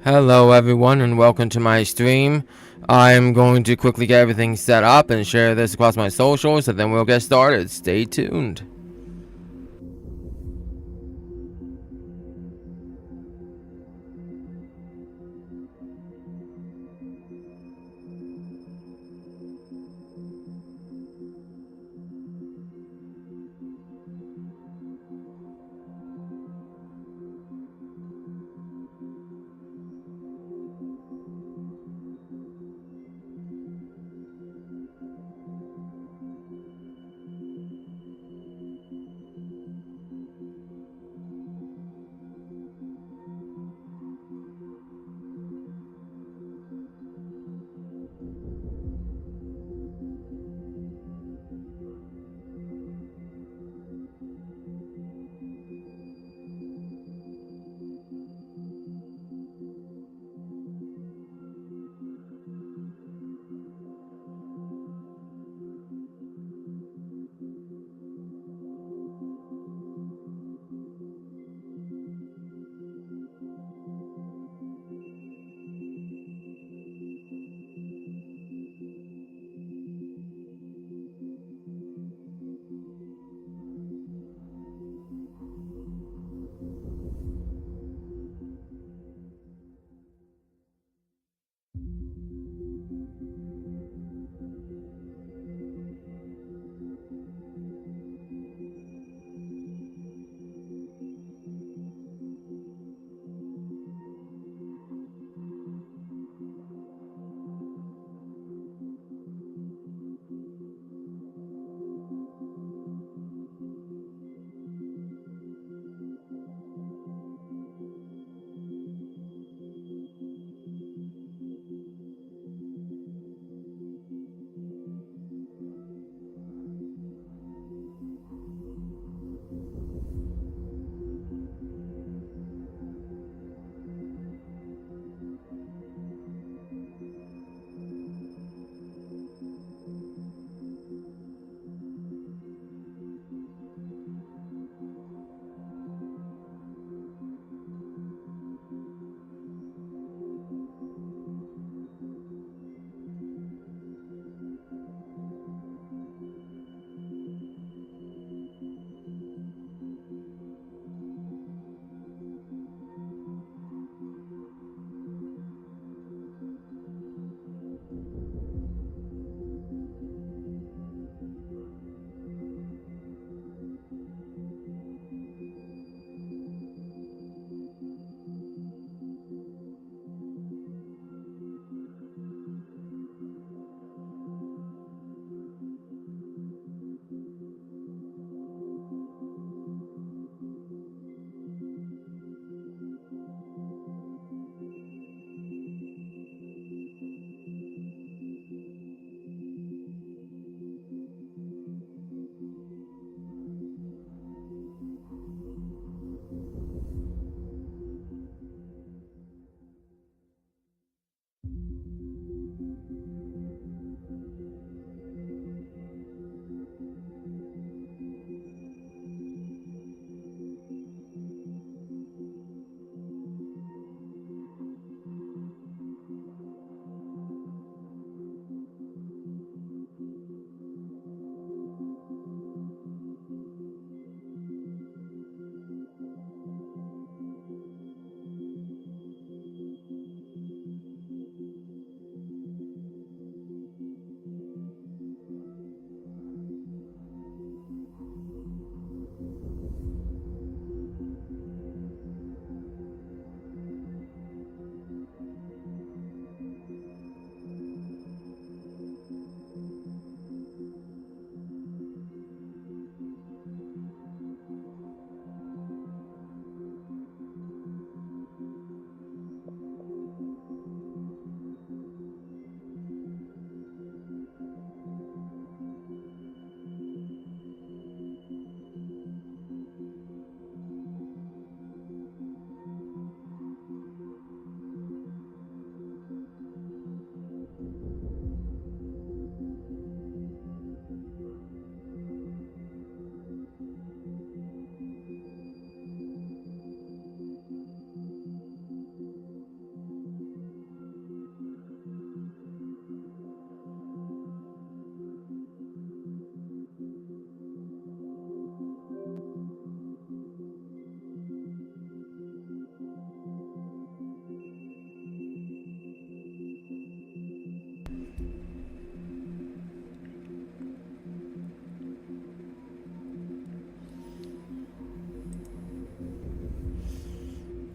Hello, everyone, and welcome to my stream. I'm going to quickly get everything set up and share this across my socials, and then we'll get started. Stay tuned.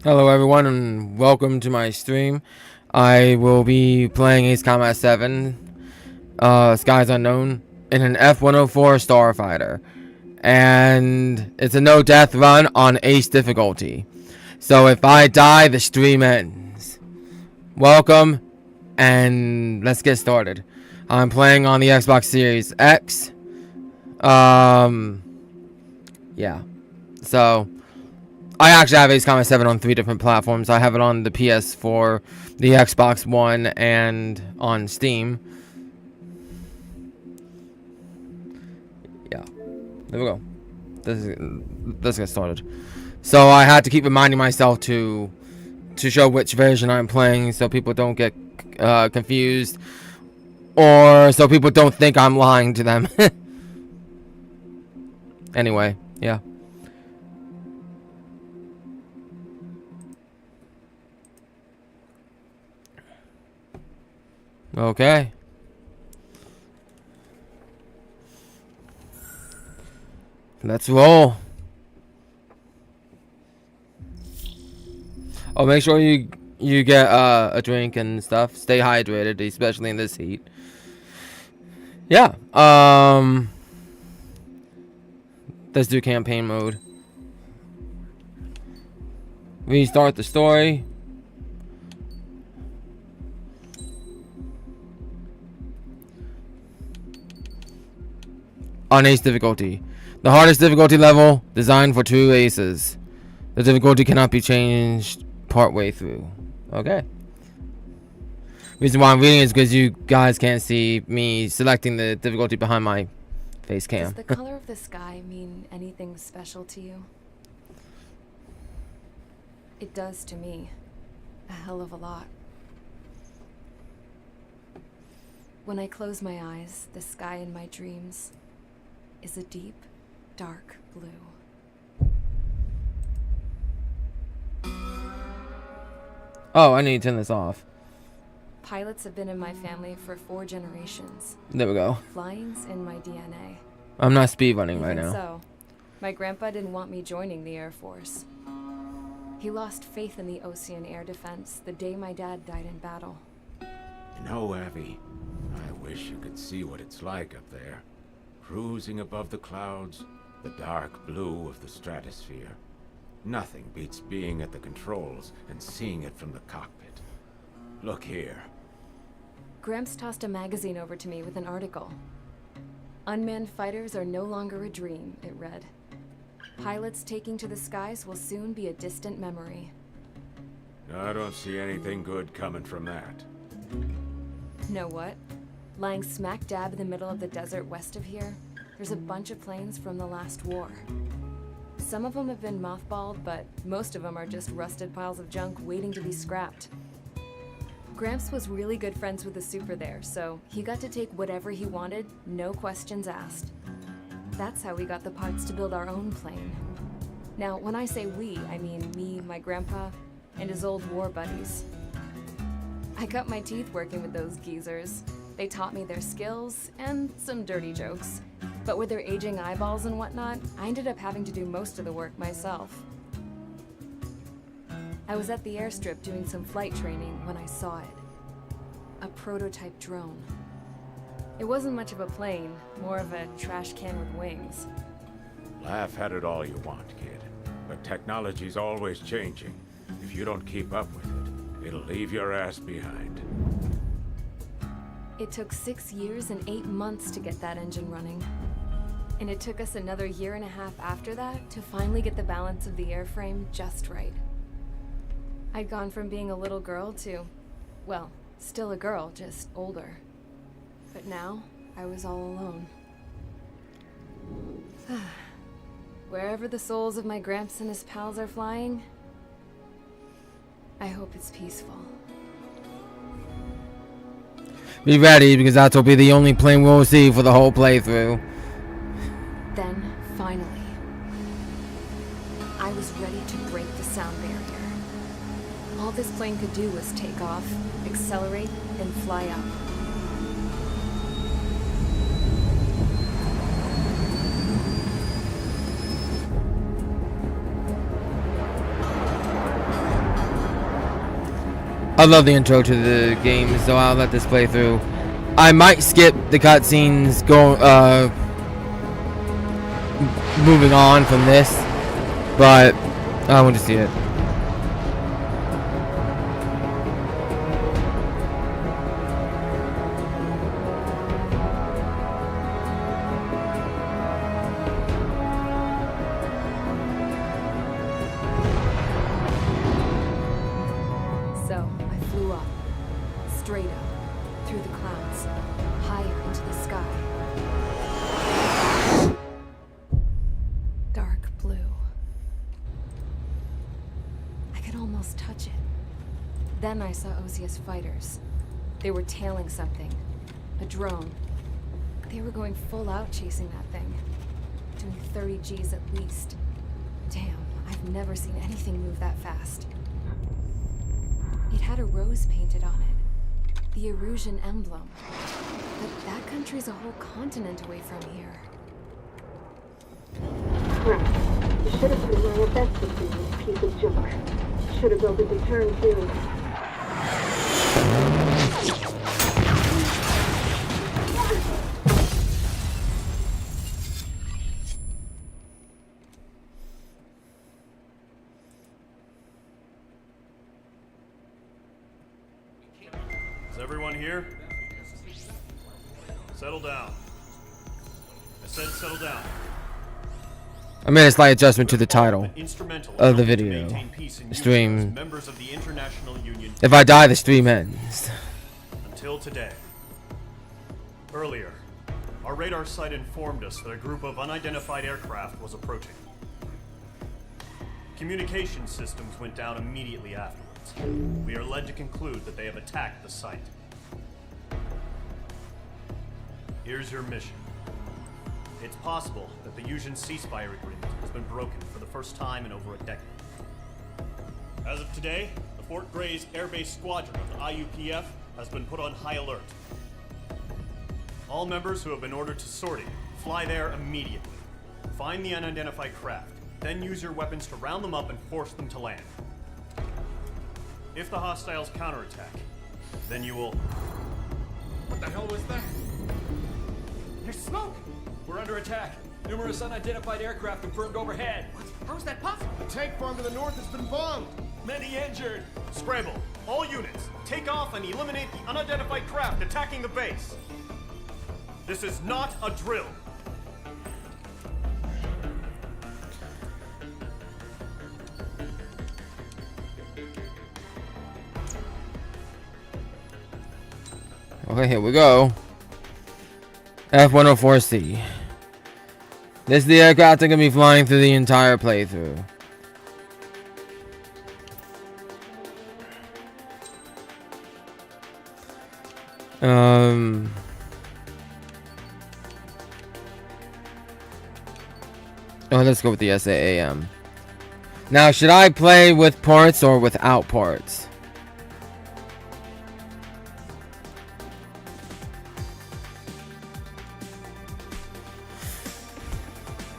Hello everyone and welcome to my stream. I will be playing Ace Combat 7, Skies Unknown, in an F-104 starfighter. And it's a no death run on Ace difficulty. So if I die, the stream ends. Welcome, and let's get started. I'm playing on the Xbox Series X. Yeah. So I actually have Ace Combat 7 on 3 different platforms. I have it on the PS4, the Xbox One, and on Steam. Yeah, there we go. Let's get started. So I had to keep reminding myself to show which version I'm playing, so people don't get confused, or so people don't think I'm lying to them. Anyway, yeah. Okay. Let's roll. Oh, make sure you get a drink and stuff. Stay hydrated, especially in this heat. Yeah. Let's do campaign mode. Restart the story. On Ace difficulty. The hardest difficulty level, designed for 2 aces. The difficulty cannot be changed partway through. Okay. Reason why I'm reading is because you guys can't see me selecting the difficulty behind my face cam. Does the color of the sky mean anything special to you? It does to me. A hell of a lot. When I close my eyes, the sky in my dreams is a deep, dark blue. Oh, I need to turn this off. Pilots have been in my family for 4 generations. There we go. Flying's in my DNA. I'm not speedrunning right now. So, my grandpa didn't want me joining the Air Force. He lost faith in the Ocean Air Defense the day my dad died in battle. You know, Abby, I wish you could see what it's like up there. Cruising above the clouds, the dark blue of the stratosphere. Nothing beats being at the controls and seeing it from the cockpit. Look here. Gramps tossed a magazine over to me with an article. Unmanned fighters are no longer a dream, it read. Pilots taking to the skies will soon be a distant memory. I don't see anything good coming from that. Know what? Lying smack dab in the middle of the desert west of here, there's a bunch of planes from the last war. Some of them have been mothballed, but most of them are just rusted piles of junk waiting to be scrapped. Gramps was really good friends with the super there, so he got to take whatever he wanted, no questions asked. That's how we got the parts to build our own plane. Now, when I say we, I mean me, my grandpa, and his old war buddies. I cut my teeth working with those geezers. They taught me their skills and some dirty jokes. But with their aging eyeballs and whatnot, I ended up having to do most of the work myself. I was at the airstrip doing some flight training when I saw it. A prototype drone. It wasn't much of a plane, more of a trash can with wings. Laugh at it all you want, kid. But technology's always changing. If you don't keep up with it, it'll leave your ass behind. It took 6 years and 8 months to get that engine running. And it took us another 1.5 years after that to finally get the balance of the airframe just right. I'd gone from being a little girl to, well, still a girl, just older. But now, I was all alone. Wherever the souls of my Gramps and his pals are flying, I hope it's peaceful. Be ready, because that will be the only plane we'll see for the whole playthrough. Then, finally, I was ready to break the sound barrier. All this plane could do was take off, accelerate, and fly up. I love the intro to the game, so I'll let this play through. I might skip the cutscenes moving on from this, but I want to see it. So, I flew up. Straight up. Through the clouds. Higher into the sky. Dark blue. I could almost touch it. Then I saw Osia's fighters. They were tailing something. A drone. They were going full out chasing that thing. Doing 30 Gs at least. Damn, I've never seen anything move that fast. It had a rose painted on it. The Erusian emblem. But that country's a whole continent away from here. Right. You should have been wearing a vest this piece of junk. Should have built a deterrent too. Is everyone here? Settle down. I said settle down. I made a slight adjustment to the title Instrumental of the in helping to video. maintain peace in Stream. Ukraine as members of the International Union If I die, the stream ends. until today. Earlier, our radar site informed us that a group of unidentified aircraft was approaching. Communication systems went down immediately afterwards. We are led to conclude that they have attacked the site. Here's your mission. It's possible that the Usian ceasefire agreement has been broken for the first time in over a decade. As of today, the Fort Gray's Air Base Squadron of the IUPF has been put on high alert. All members who have been ordered to sortie, fly there immediately. Find the unidentified craft, then use your weapons to round them up and force them to land. If the hostiles counterattack, then you will... What the hell was that? There's smoke! We're under attack. Numerous unidentified aircraft confirmed overhead. What? How is that possible? The tank farm to the north has been bombed. Many injured. Scramble! All units, take off and eliminate the unidentified craft attacking the base. This is not a drill. Okay, here we go. F-104C. This is the aircraft I'm gonna be flying through the entire playthrough. Oh, let's go with the SAAM. Now, should I play with parts or without parts?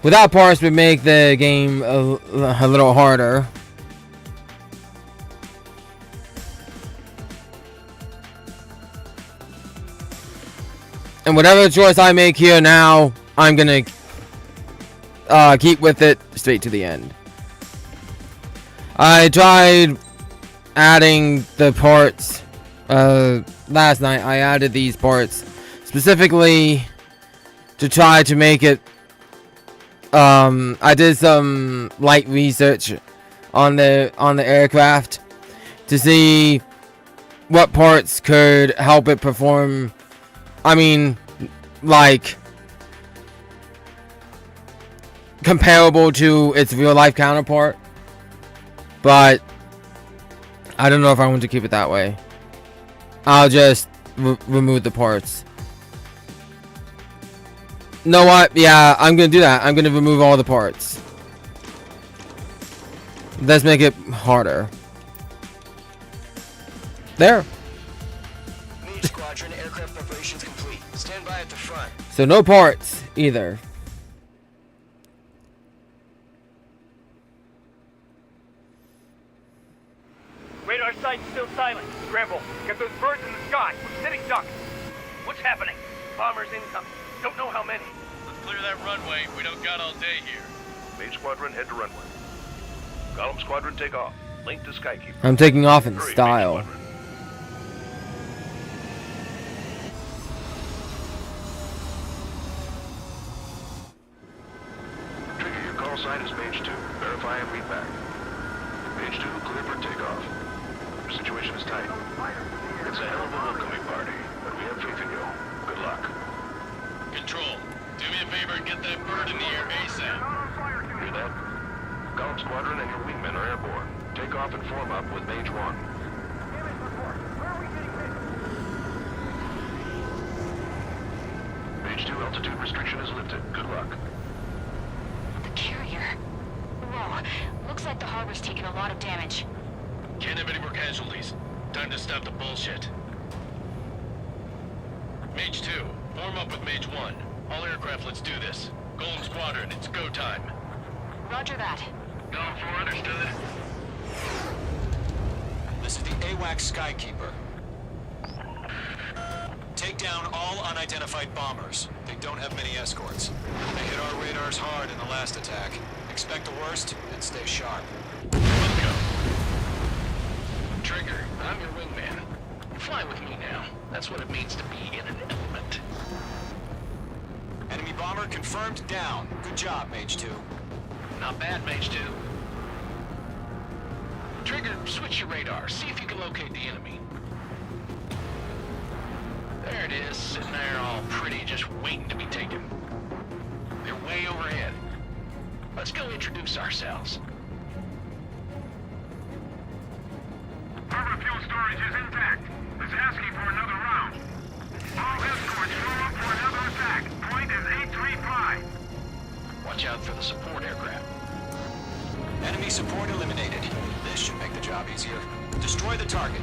Without parts would make the game a little harder. And whatever choice I make here now, I'm gonna keep with it straight to the end. I tried adding the parts last night. I added these parts specifically to try to make it. I did some light research on the aircraft to see what parts could help it perform. I mean, like, comparable to its real life counterpart, but I don't know if I want to keep it that way. I'll just remove the parts. Know what? Yeah, I'm gonna do that. I'm gonna remove all the parts. Let's make it harder. There. Mage Squadron, aircraft preparations complete. Stand by at the front. So no parts either. Radar site still still silent. Scramble. Get those birds in the sky. We're sitting ducks. What's happening? Bombers incoming. Don't know how many. Let's clear that runway. We don't got all day here. Main squadron, head to runway. Column squadron, take off. Link to Skykeeper. I'm taking off in Hurry, main style. squadron. Trigger, your call sign is Mage 2. Verify and read back. Mage 2, clear for takeoff. Your situation is tight. It's a hell of a welcoming party, but we have faith in you. Good luck. Control, do me a favor and get that bird in the air ASAP. Hear that? Column squadron and your wingmen are airborne. Take off and form up with Mage 1. Mage 2, altitude restriction is lifted. Good luck. The carrier. Whoa. Looks like the harbor's taken a lot of damage. Can't have any more casualties. Time to stop the bullshit. Mage 2, form up with Mage 1. All aircraft, let's do this. Golden Squadron, it's go time. Roger that. Going for understood. This is the AWACS Skykeeper. Take down all unidentified bombers. They don't have many escorts. They hit our radars hard in the last attack. Expect the worst and stay sharp. Welcome. Trigger, I'm your wingman. Fly with me now. That's what it means to be in an element. Enemy bomber confirmed down. Good job, Mage 2. Not bad, Mage 2. Trigger, switch your radar. See if you can locate the enemy. There it is, sitting there all pretty, just waiting to be taken. They're way overhead. Let's go introduce ourselves. Harbor fuel storage is intact. It's asking for another round. All escorts form up for another attack. Point is 835. Watch out for the support aircraft. Enemy support eliminated. This should make the job easier. Destroy the target.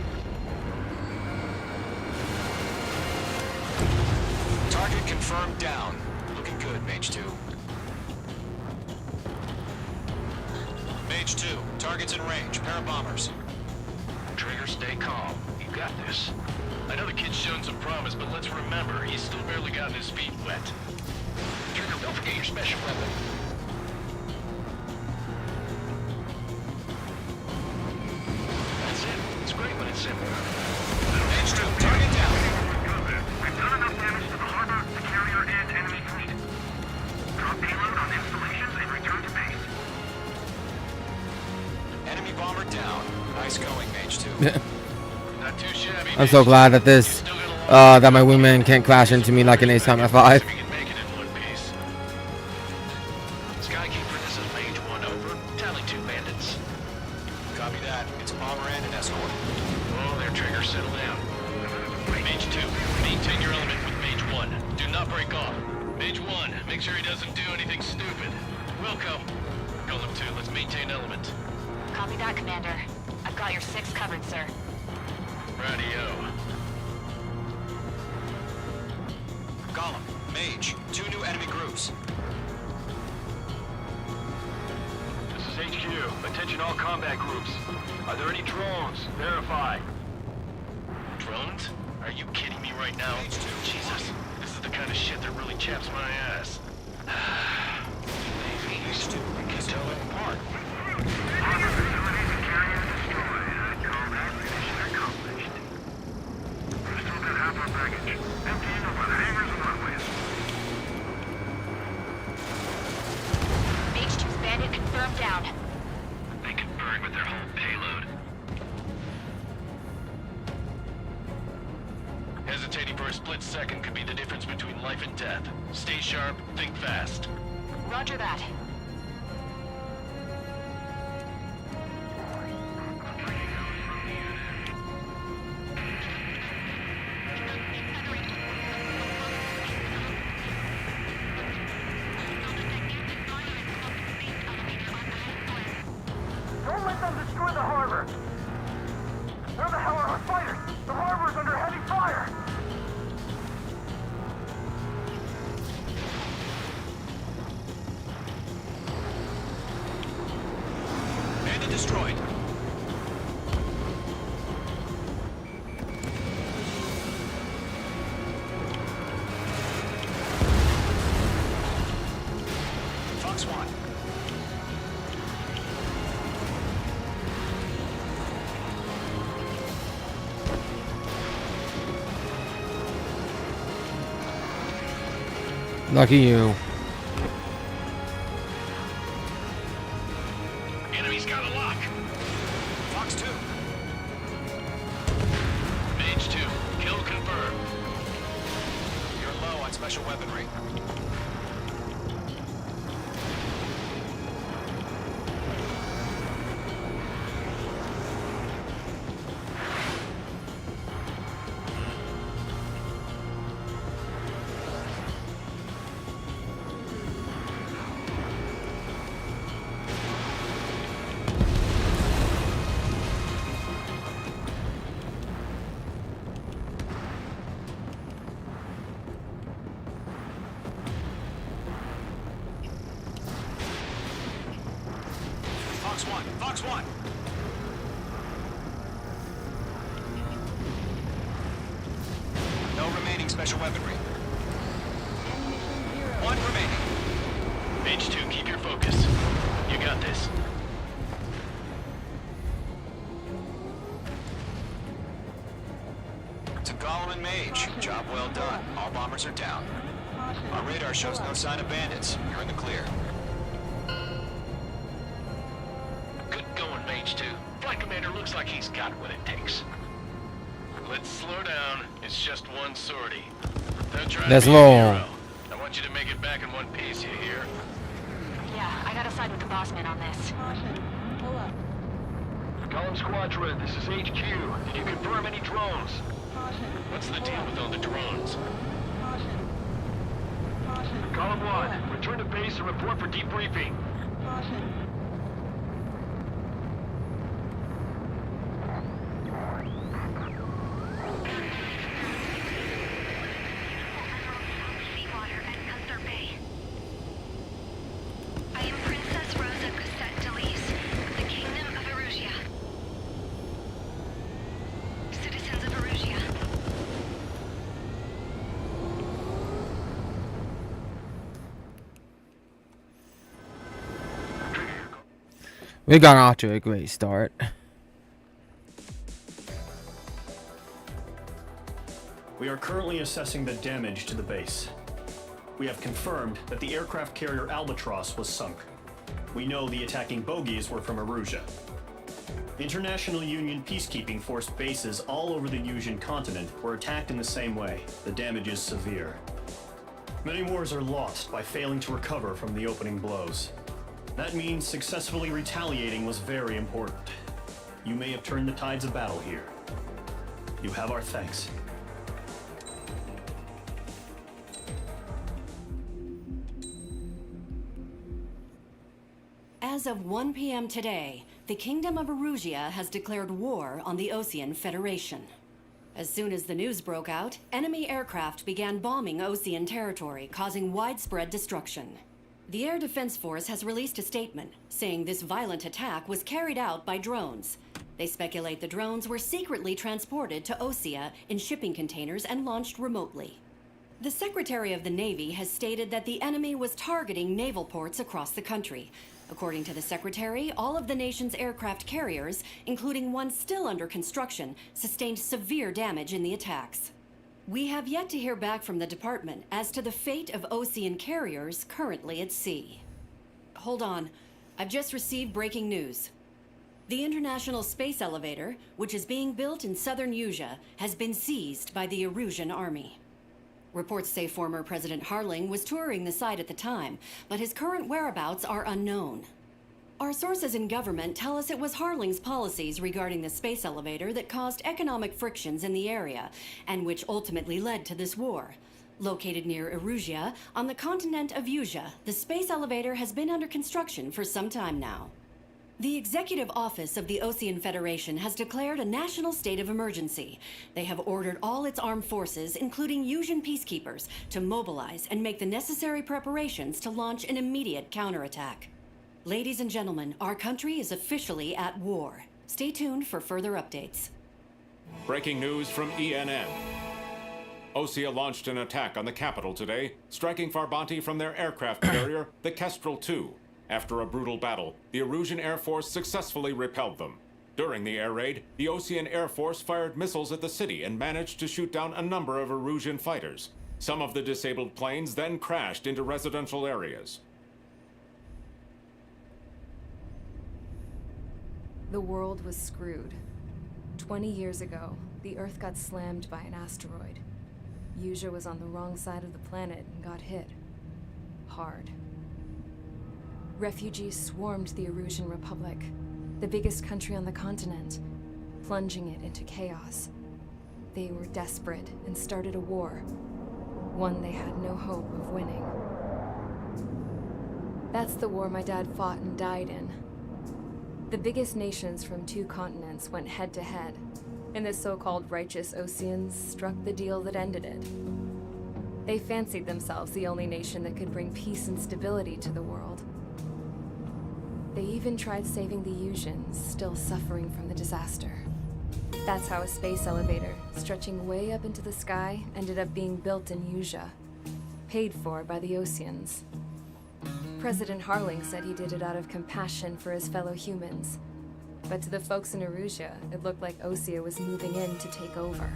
Target confirmed down. Looking good, Mage 2. Mage 2, target's in range. Pair of bombers. Trigger, stay calm. You got this. I know the kid's shown some promise, but let's remember, he's still barely gotten his feet wet. Trigger, don't forget your special weapon. That's it. It's great when it's simple. Mage 2, target down. We've done enough damage to the harbor, the carrier, and enemy fleet. Drop payload on installations and return to base. Enemy bomber down. Nice going, Mage 2. Not too shabby. I'm so glad that this, that my wingman can't crash into me like an Ace Combat 5. If you can make it in one piece. Skykeeper, this is Mage 1 over. Tally 2 bandits. Copy that. It's a bomber and an escort. Oh, their Trigger, settle down. Mage 2, maintain your element with Mage 1. Do not break off. Mage 1, make sure he doesn't do anything stupid. Welcome. Golem 2, let's maintain element. Copy that, Commander. I've got your 6 covered, sir. Radio. Column, Mage, 2 new enemy groups. This is HQ. Attention all combat groups. Are there any drones? Verify. Drones? Are you kidding me right now? Jesus, this is the kind of shit that really chaps my ass. Maybe these two can tell them apart. Harbor facilities and carriers destroyed. I'd call that mission accomplished. We've still got half our baggage. Emptying over the hangars and runways. Mage 2's bandit confirmed down. They can burn with their whole payload. Hesitating for a split second could be the difference between life and death. Stay sharp, think fast. Roger that. Don't let them destroy the harbor! Where the hell are our fighters? The harbor's under heavy fire! Lucky you. Enemy's got a lock. Fox 2. Mage 2, kill confirmed. You're low on special weaponry. Fox 1. Fox 1. No remaining special weaponry. One remaining. Mage 2, keep your focus. You got this. To Gollum and Mage. Job well done. All bombers are down. Our radar shows no sign of bandits. You're in the clear. Good going, Mage 2. Flight Commander looks like he's got what it takes. Let's slow down. It's just one sortie. Don't try That's to be a long. hero. I want you to make it back in one piece, you hear? Yeah, I gotta side with the boss man on this. Column Squadron, this is HQ. Did you confirm any drones? What's the deal with all the drones? Column 1, return to base and report for debriefing. Seawater at Gunther Bay. I am Princess Rosa Cassette Delise, of the Kingdom of Erusia. Citizens of Erusia. We got off to a great start. We are currently assessing the damage to the base. We have confirmed that the aircraft carrier Albatross was sunk. We know the attacking bogies were from Erusia. International Union peacekeeping force bases all over the Yusian continent were attacked in the same way. The damage is severe. Many wars are lost by failing to recover from the opening blows. That means successfully retaliating was very important. You may have turned the tides of battle here. You have our thanks. As of 1 p.m. today, the Kingdom of Erusia has declared war on the Osean Federation. As soon as the news broke out, enemy aircraft began bombing Osean territory, causing widespread destruction. The Air Defense Force has released a statement saying this violent attack was carried out by drones. They speculate the drones were secretly transported to Osea in shipping containers and launched remotely. The Secretary of the Navy has stated that the enemy was targeting naval ports across the country. According to the Secretary, all of the nation's aircraft carriers, including one still under construction, sustained severe damage in the attacks. We have yet to hear back from the department as to the fate of Osean carriers currently at sea. Hold on. I've just received breaking news. The International Space Elevator, which is being built in southern Yusia, has been seized by the Erusian army. Reports say former President Harling was touring the site at the time, but his current whereabouts are unknown. Our sources in government tell us it was Harling's policies regarding the space elevator that caused economic frictions in the area, and which ultimately led to this war. Located near Erusia, on the continent of Yusia, the space elevator has been under construction for some time now. The Executive Office of the Osean Federation has declared a national state of emergency. They have ordered all its armed forces, including Yusian peacekeepers, to mobilize and make the necessary preparations to launch an immediate counterattack. Ladies and gentlemen, our country is officially at war. Stay tuned for further updates. Breaking news from ENN. Osea launched an attack on the capital today, striking Farbanti from their aircraft carrier, the Kestrel II. After a brutal battle, the Erusian Air Force successfully repelled them. During the air raid, the Osean Air Force fired missiles at the city and managed to shoot down a number of Erusian fighters. Some of the disabled planes then crashed into residential areas. The world was screwed. 20 years ago, the Earth got slammed by an asteroid. Usha was on the wrong side of the planet and got hit. Hard. Refugees swarmed the Erusian Republic, the biggest country on the continent, plunging it into chaos. They were desperate and started a war, one they had no hope of winning. That's the war my dad fought and died in. The biggest nations from 2 continents went head-to-head, and the so-called righteous Oseans struck the deal that ended it. They fancied themselves the only nation that could bring peace and stability to the world. They even tried saving the Usians, still suffering from the disaster. That's how a space elevator, stretching way up into the sky, ended up being built in Usha, paid for by the Oseans. President Harling said he did it out of compassion for his fellow humans. But to the folks in Erusia, it looked like Osea was moving in to take over.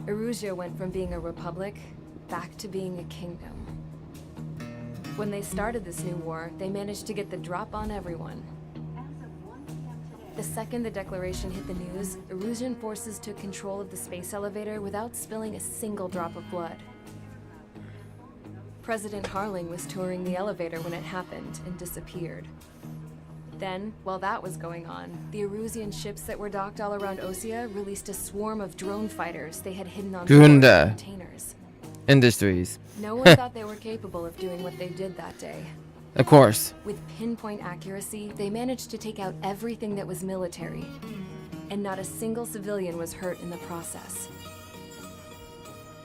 Erusia went from being a republic back to being a kingdom. When they started this new war, they managed to get the drop on everyone. The second the declaration hit the news, Erusian forces took control of the space elevator without spilling a single drop of blood. President Harling was touring the elevator when it happened and disappeared. Then, while that was going on, the Erusian ships that were docked all around Osea released a swarm of drone fighters they had hidden on board containers. Industries. No one thought they were capable of doing what they did that day. Of course. With pinpoint accuracy, they managed to take out everything that was military, and not a single civilian was hurt in the process.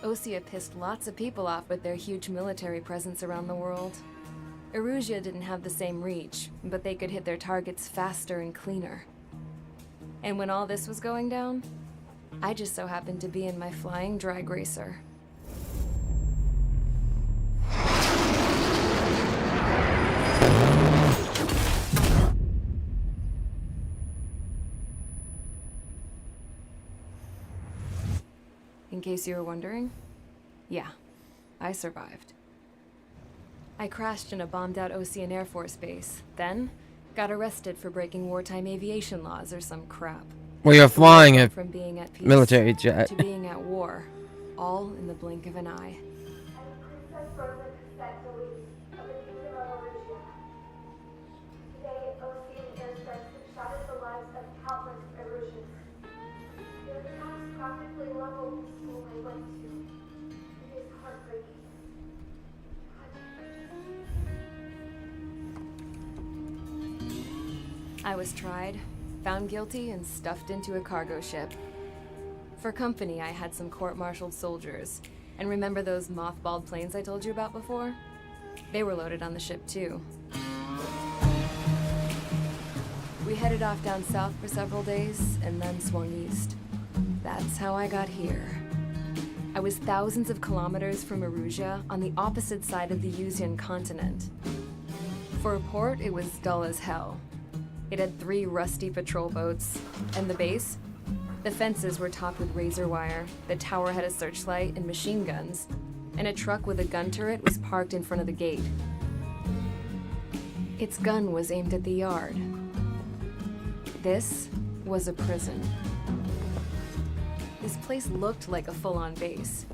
Osea pissed lots of people off with their huge military presence around the world. Erusia didn't have the same reach, but they could hit their targets faster and cleaner. And when all this was going down, I just so happened to be in my flying drag racer. In case you were wondering, yeah, I survived. I crashed in a bombed-out Osean Air Force base, then got arrested for breaking wartime aviation laws or some crap. Well, you're flying a from being at peace military jet to being at war, all in the blink of an eye. I was tried, found guilty, and stuffed into a cargo ship. For company, I had some court-martialed soldiers. And remember those mothballed planes I told you about before? They were loaded on the ship, too. We headed off down south for several days, and then swung east. That's how I got here. I was thousands of kilometers from Erusia, on the opposite side of the Usian continent. For a port, it was dull as hell. It had 3 rusty patrol boats, and the base? The fences were topped with razor wire, the tower had a searchlight and machine guns, and a truck with a gun turret was parked in front of the gate. Its gun was aimed at the yard. This was a prison. This place looked like a full-on base,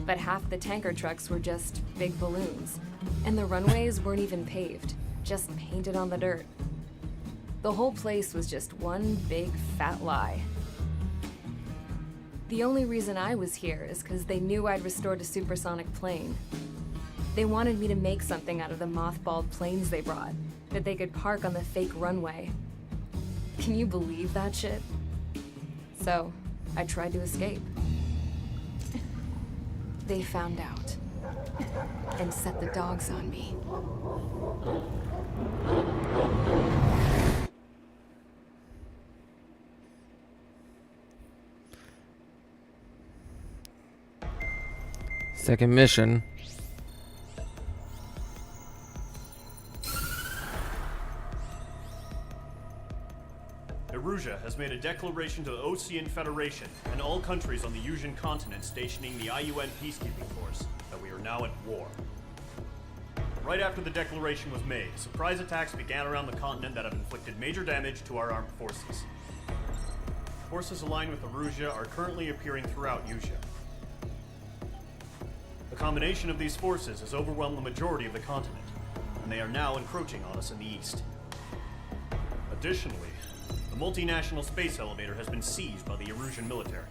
but half the tanker trucks were just big balloons, and the runways weren't even paved, just painted on the dirt. The whole place was just one big fat lie. The only reason I was here is because they knew I'd restored a supersonic plane. They wanted me to make something out of the mothballed planes they brought, that they could park on the fake runway. Can you believe that shit? So, I tried to escape. They found out, and set the dogs on me. second mission. Erusia has has made a declaration to the Ocean Federation and all countries on the Yusian continent stationing the IUN peacekeeping force that we are now at war. Right after the declaration was made, surprise attacks began around the continent that have inflicted major damage to our armed forces. Forces aligned with Erusia are currently appearing throughout Yusia. The combination of these forces has overwhelmed the majority of the continent, and they are now encroaching on us in the east. Additionally, the multinational space elevator has been seized by the Erusian military.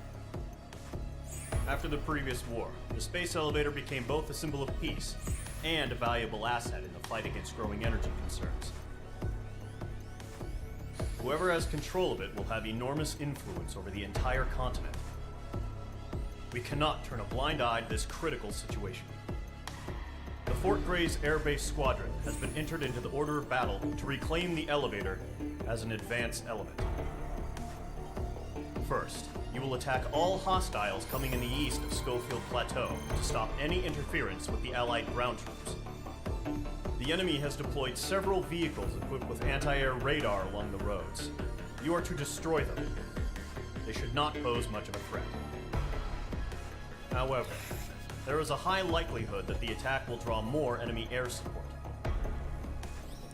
After the previous war, the space elevator became both a symbol of peace and a valuable asset in the fight against growing energy concerns. Whoever has control of it will have enormous influence over the entire continent. We cannot turn a blind eye to this critical situation. The Fort Gray's Air Base Squadron has been entered into the order of battle to reclaim the elevator as an advanced element. First, you will attack all hostiles coming in the east of Schofield Plateau to stop any interference with the Allied ground troops. The enemy has deployed several vehicles equipped with anti-air radar along the roads. You are to destroy them. They should not pose much of a threat. However, there is a high likelihood that the attack will draw more enemy air support.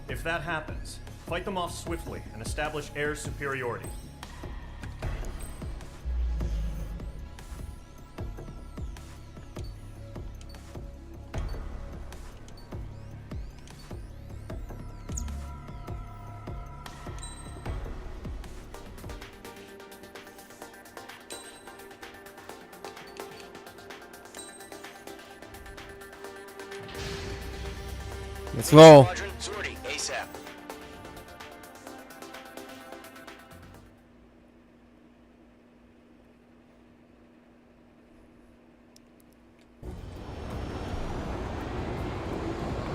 If that happens, fight them off swiftly and establish air superiority. Let's roll. Squadron, sortie, ASAP.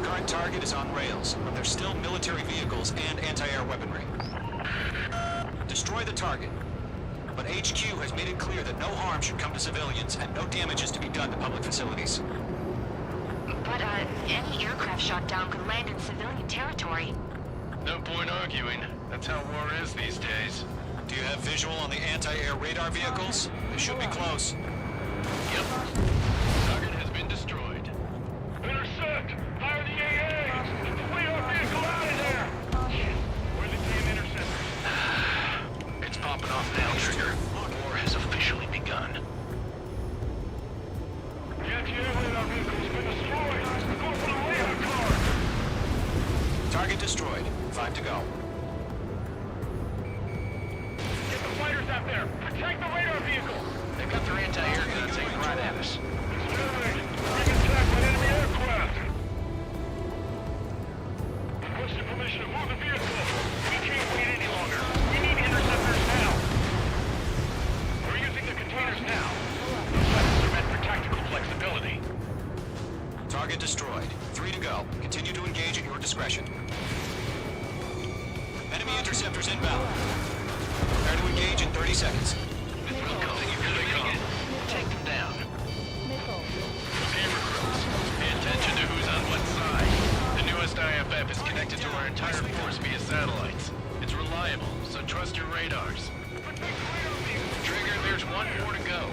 Current target is on rails, but there's still military vehicles and anti-air weaponry. Destroy the target. But HQ has made it clear that no harm should come to civilians and no damage is to be done to public facilities. But, any aircraft shot down could land in civilian territory. No point arguing. That's how war is these days. Do you have visual on the anti-air radar vehicles? They should be close. Yep. Target has been destroyed. Intercept! Fire the AA! Get the radar vehicle out of there! Where are the damn interceptors? It's popping off now, Trigger. War has officially begun. The anti-air radar vehicle's been destroyed! We're going for the radar car! Target destroyed. 5 to go. Get the fighters out there! Protect the radar vehicle! They've got their anti-air guns aiming right at us. Bring attack on enemy aircraft! Requesting permission to move the vehicle! We can't wait any longer! We need interceptors now! We're using the containers now! Those weapons are meant for tactical flexibility. Target destroyed. 3 to go. Continue to engage at your discretion. Enemy interceptors inbound. Prepare to engage in 30 seconds. Welcome. Here they come. Take them down. Okay, recruits. Pay attention to who's on what side. The newest IFF is connected to our entire force via satellites. It's reliable, so trust your radars. Trigger, there's one more to go.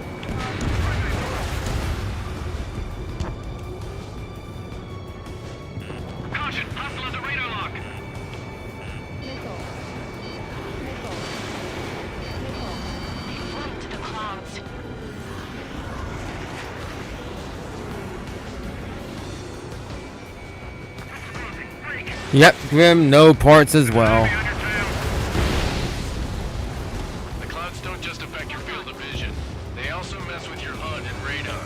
Caution! Hostile on the radar lock! Flying to the clouds. Yep, Grim, no parts as well. The clouds don't just affect your field of vision. They also mess with your HUD and radar.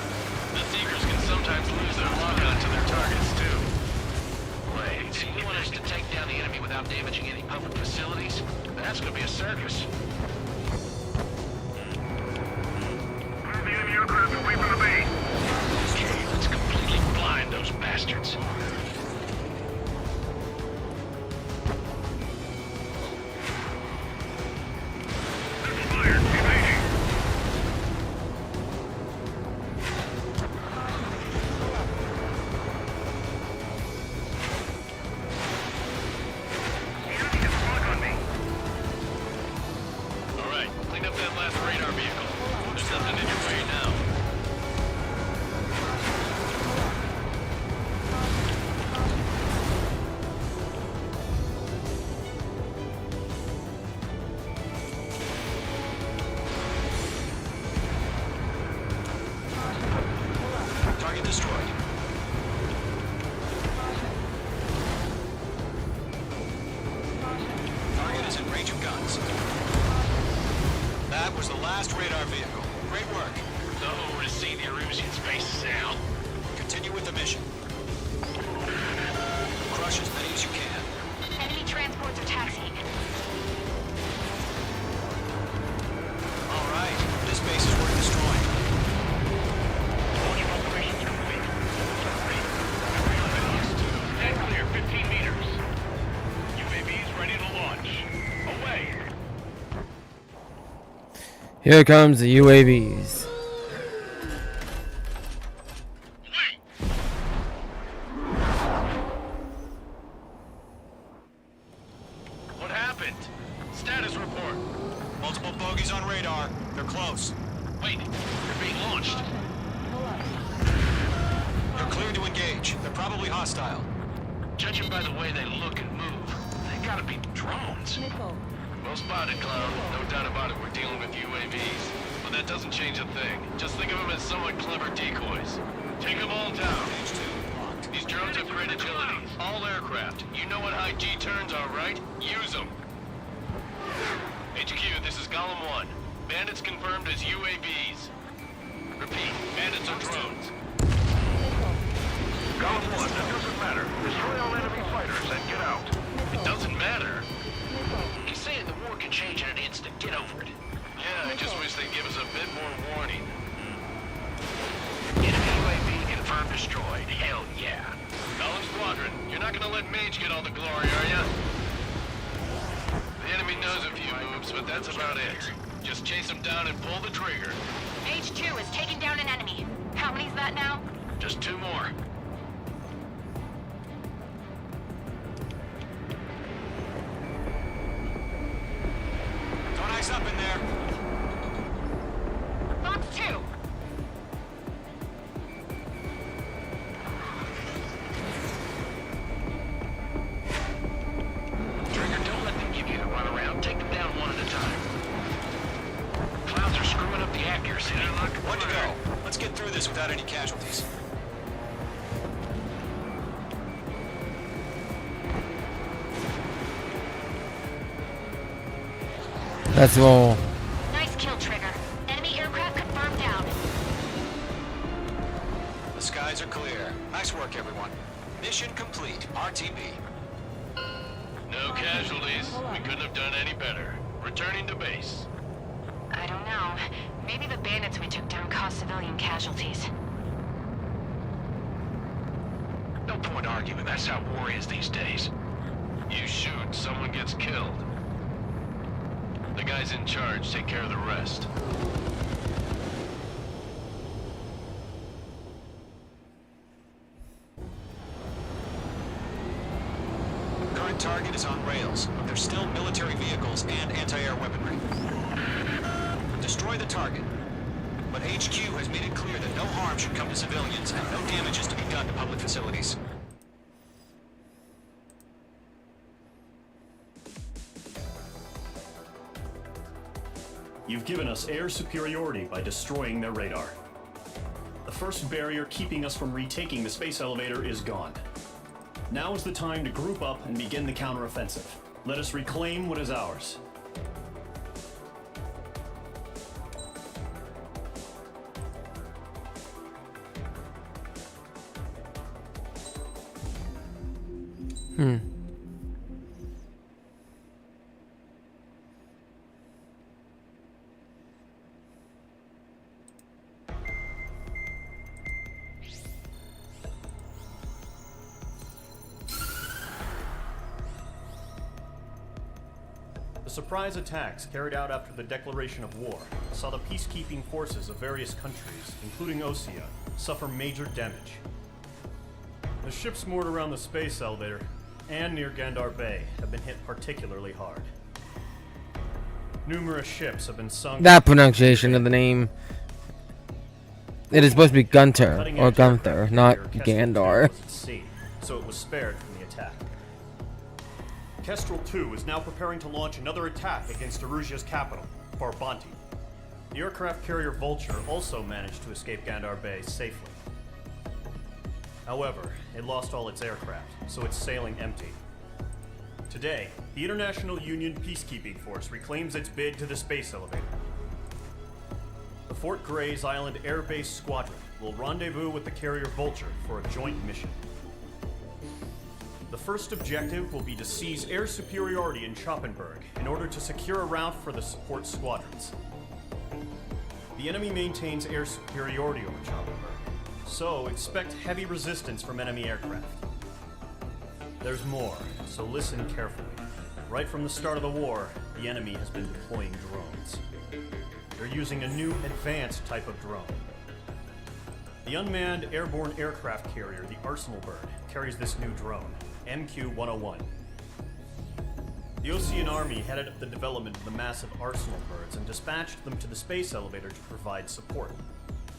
The Seekers can sometimes lose their lock-on to their targets, too. Wait, you want us to take down the enemy without damaging any public facilities? That's gonna be a circus. Move the enemy aircraft away from the base! Okay, let's completely blind those bastards. Fired! Evading! The enemy is stuck on me! All Sending your way now. Target destroyed. Target is in range of guns. That was the last radar vehicle. Great work. So over to see the Erusian space now. Continue with the mission. Crush as many as you can. Enemy transports are taxiing. All right, this base is worth destroying. Launch operations complete. Stand clear, 15 meters. UAVs ready to launch. Away. Here comes the UAVs. What happened? Status report. Multiple bogies on radar. They're close. Wait, they're being launched. You're clear to engage. They're probably hostile. Judging by the way they look and move, they gotta be drones. Well spotted, Cloud. No doubt about it, we're dealing with UAVs. But that doesn't change a thing. Just think of them as somewhat clever decoys. Take them all down. These drones have great agility. All aircraft. You know what high G turns are, right? Use them. HQ, this is Golem 1. Bandits confirmed as UAVs. Repeat, bandits are drones. Golem 1, that doesn't matter. Destroy all enemy fighters and get out. It doesn't matter. He's saying the war can change in an instant. Get over it. Yeah, I just wish they'd give us a bit more warning. Enemy UAV confirmed destroyed. Hell yeah. Golem Squadron, you're not gonna let Mage get all the glory, are ya? The enemy knows a few moves, but that's about it. Just chase them down and pull the trigger. H2 is taking down an enemy. How many's that now? Just 2 more. Don't ice up in there. Fox 2. Trigger, don't let them give you the runaround. Take them down one at a time. Clouds are screwing up the accuracy. One to go. Let's get through this without any casualties. Let's roll. Nice kill, Trigger. Enemy aircraft confirmed down. The skies are clear. Nice work, everyone. Mission complete. RTB. No casualties. We couldn't have done any better. Returning to base. I don't know. Maybe the bandits we took down caused civilian casualties. No point arguing. That's how war is these days. You shoot, someone gets killed. The guys in charge take care of the rest. Current target is on rails, but there's still military vehicles and anti-air weaponry. Destroy the target. But HQ has made it clear that no harm should come to civilians and no damage is to be done to public facilities. You've given us air superiority by destroying their radar. The first barrier keeping us from retaking the space elevator is gone. Now is the time to group up and begin the counteroffensive. Let us reclaim what is ours. The surprise attacks carried out after the declaration of war saw the peacekeeping forces of various countries, including Osea, suffer major damage. The ships moored around the space elevator and near Gandar Bay have been hit particularly hard. Numerous ships have been sunk. That pronunciation of the name. It is supposed to be Gunter Cutting or edge Gunther, aircraft not carrier Kestrel 2 Gandar. was at sea, so it was spared from the attack. Kestrel 2 is now preparing to launch another attack against Erusia's capital, Farbanti. The aircraft carrier Vulture also managed to escape Gandar Bay safely. However, it lost all its aircraft, so it's sailing empty. Today, the International Union Peacekeeping Force reclaims its bid to the space elevator. The Fort Gray's Island Air Base Squadron will rendezvous with the carrier Vulture for a joint mission. The first objective will be to seize air superiority in Schoppenberg in order to secure a route for the support squadrons. The enemy maintains air superiority over Schoppenberg, so expect heavy resistance from enemy aircraft. There's more, so listen carefully. Right from the start of the war, the enemy has been deploying drones. They're using a new advanced type of drone. The unmanned airborne aircraft carrier, the Arsenal Bird, carries this new drone, MQ-101. The Osean Army headed up the development of the massive Arsenal Birds and dispatched them to the space elevator to provide support.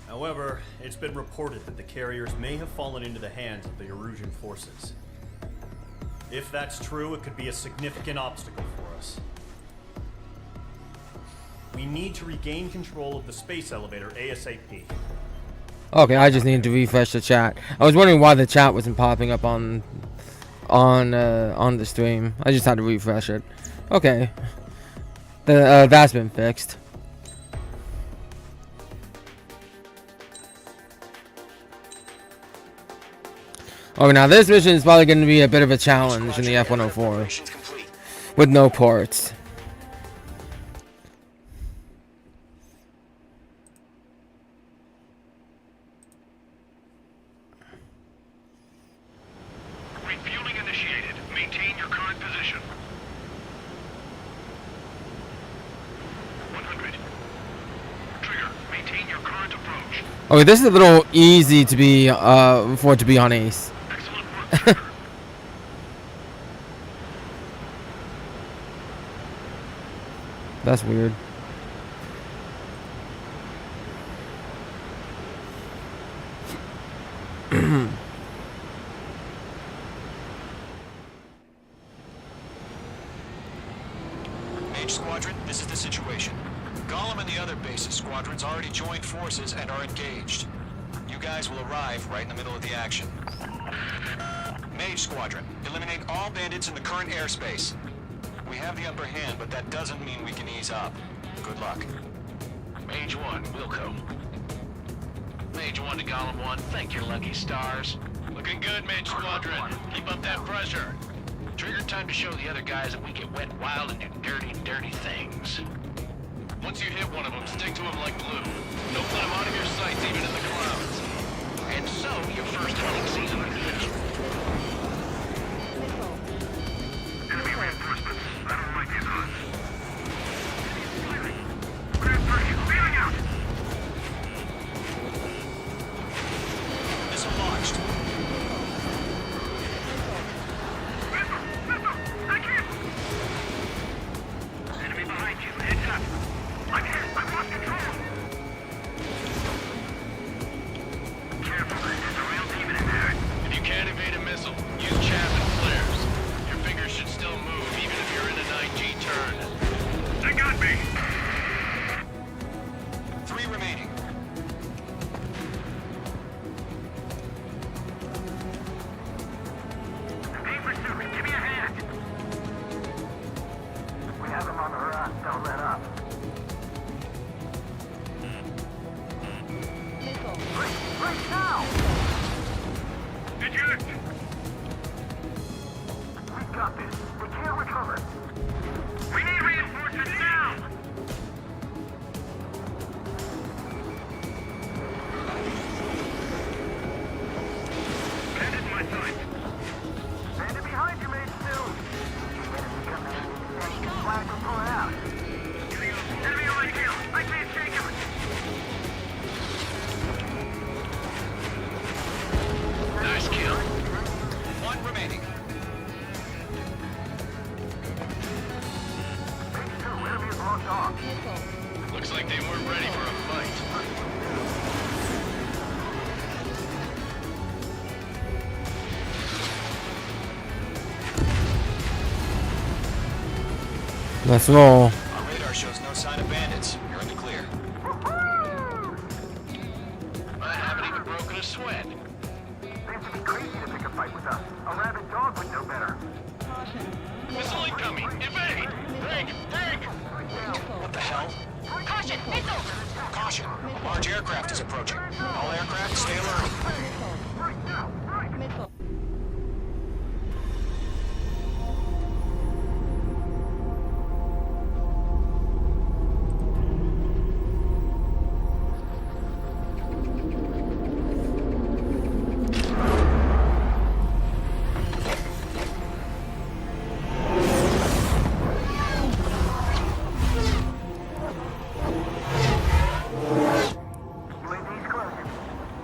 However, it's been reported that the carriers may have fallen into the hands of the Erusian forces. If that's true, it could be a significant obstacle for us. We need to regain control of the space elevator ASAP. Okay, I just needed to refresh the chat. I was wondering why the chat wasn't popping up on the stream. I just had to refresh it. Okay, that's been fixed. Okay, now this mission is probably going to be a bit of a challenge in the F-104 with no ports. Refueling initiated. Maintain your current position. 100. Trigger, maintain your current approach. Okay, this is a little easy to be for it to be on Ace. Excellent work, Trigger. That's weird. Mage Squadron, this is the situation. Gollum and the other base's squadrons already joined forces and are engaged. You guys will arrive right in the middle of the action. Mage Squadron, eliminate all bandits in the current airspace. We have the upper hand, but that doesn't mean we can ease up. Good luck. Mage 1, Wilco. Mage 1 to Golem 1, thank your lucky stars. Looking good, Mage Squadron. Keep up that pressure. Trigger, time to show the other guys that we get wet wild and do dirty, dirty things. Once you hit one of them, stick to him like glue. Don't let him out of your sights, even in the clouds. And so, your first hunting season begins. Enemy reinforcements. I don't like these odds. Grand 30, clearing out. Missile launched. Missile! I can't! Enemy behind you. Heads up. I'm hit. I've lost control. Careful. There's a real demon in there. If you can't evade a missile, use chaff and flares. Your fingers should still move, even if you're in a 9G turn. They got me. 3 remaining. Aim pursuit. Give me a hand. We have him on the run. Don't let up. Right now! Eject! We got this. We can't recover. We need reinforcements now! Bandit in my sight. Bandit behind you, mate, soon. Flag will pull it out. Enemy on my tail. I can't shake him. Nice kill. 1 remaining. Enemy is locked off. Looks like they weren't ready for a fight. Let's roll. Our radar shows no sign of bandits. You're in the clear. I haven't even broken a sweat. Seems to be crazy to pick a fight with us. A rabid dog would know better. Missile incoming! Evade! Break! Break! What the hell? Caution! Missiles! Caution! A large aircraft is approaching. All aircraft, stay alert. UAV's close.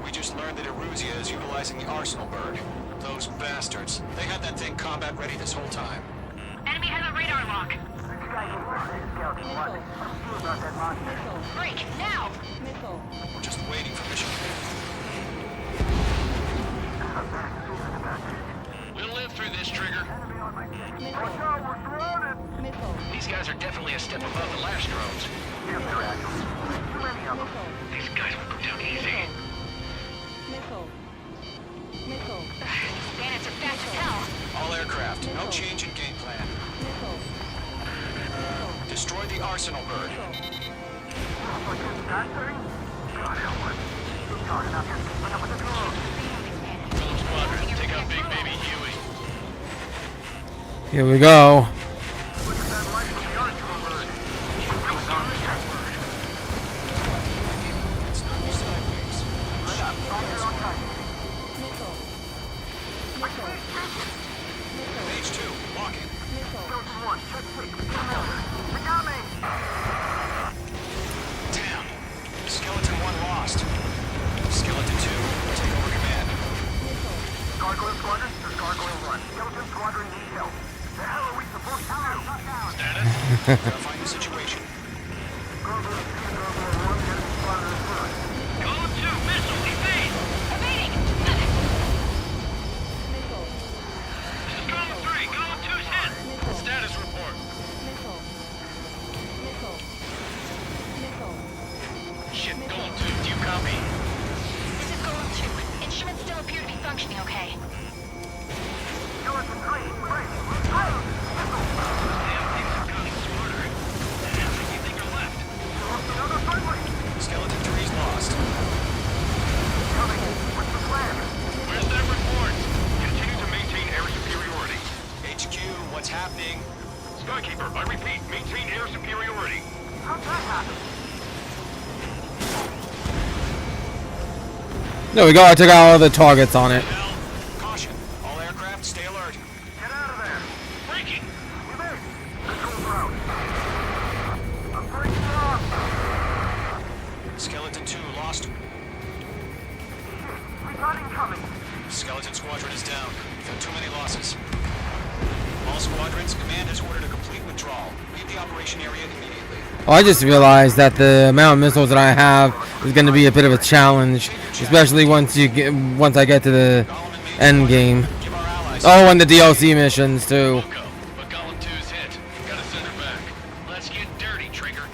We just learned that Eruzia is utilizing the Arsenal bird. Those bastards. They had that thing combat ready this whole time. Enemy has a radar lock. Scouting what? You about that monster. Break! Now! We're just waiting for mission. We'll live through this, Trigger. Watch out, we're surrounded. These guys are definitely a step above the last drones. Yep, they're actually. Too many of them. These guys will go down easy. Bandits are fast as hell. All aircraft, no change in game plan. Destroy the Arsenal bird. That thing? God help us. It's hard enough just keeping up with the drones. Phillips Squadron, take out Big Baby Huey. Here we go. Look at that light from the Arsenal bird. It's on the test bird. It's not sideways. Let up. Find your own target. Page 2, walking. Skeleton 1, check 6. Get him over. We got me. Damn. Skeleton 1 lost. Skeleton 2, take over command. Gargoyle Squadron, there's Gargoyle 1. Skeleton Squadron needs help. The hell are we supposed to do? Status? Verifying the situation. Gargoyle 2 and Gargoyle 1, the enemy squadron is first. Column 2, missile, evade! Evading! This is Column 3, Column 2's hit! Status report. Shit, Column 2, do you copy? This is Golem 2. Instruments still appear to be functioning okay. Skeleton 3, break. Damn things have gotten smarter. How many do you think are left? Another friendly. Skeleton 3's lost. Coming. What's the plan? Where's that report? Continue to maintain air superiority. HQ, what's happening? Skykeeper, I repeat, maintain air superiority. How'd that happen? There we go. I took out all the targets on it. Now, caution. All aircraft, stay alert. Get out of there. Breaking! You made it. Control route. I'm breaking off. Skeleton 2 lost. Recon incoming. Skeleton Squadron is down. We've had too many losses. All squadrons, command has ordered a complete withdrawal. Leave the operation area immediately. Oh, I just realized that the amount of missiles that I have is going to be a bit of a challenge, especially once I get to the end game. Give our allies. Oh, and the DLC missions too. We'll go, but Column 2's hit. Gotta send her back. Let's get dirty, Trigger.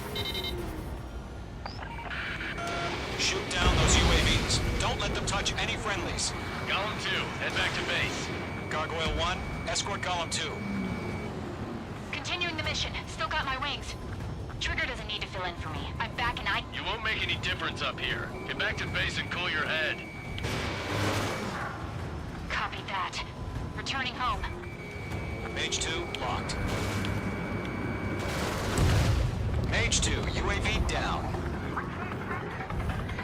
Shoot down those UAVs. Don't let them touch any friendlies. Column 2, head back to base. Gargoyle 1, escort column 2. Continuing the mission. Still got my wings. Trigger doesn't need to fill in for me. I'm back and I... You won't make any difference up here. Get back to base and cool your head. Copy that. Returning home. Mage 2, locked. Mage 2, UAV down.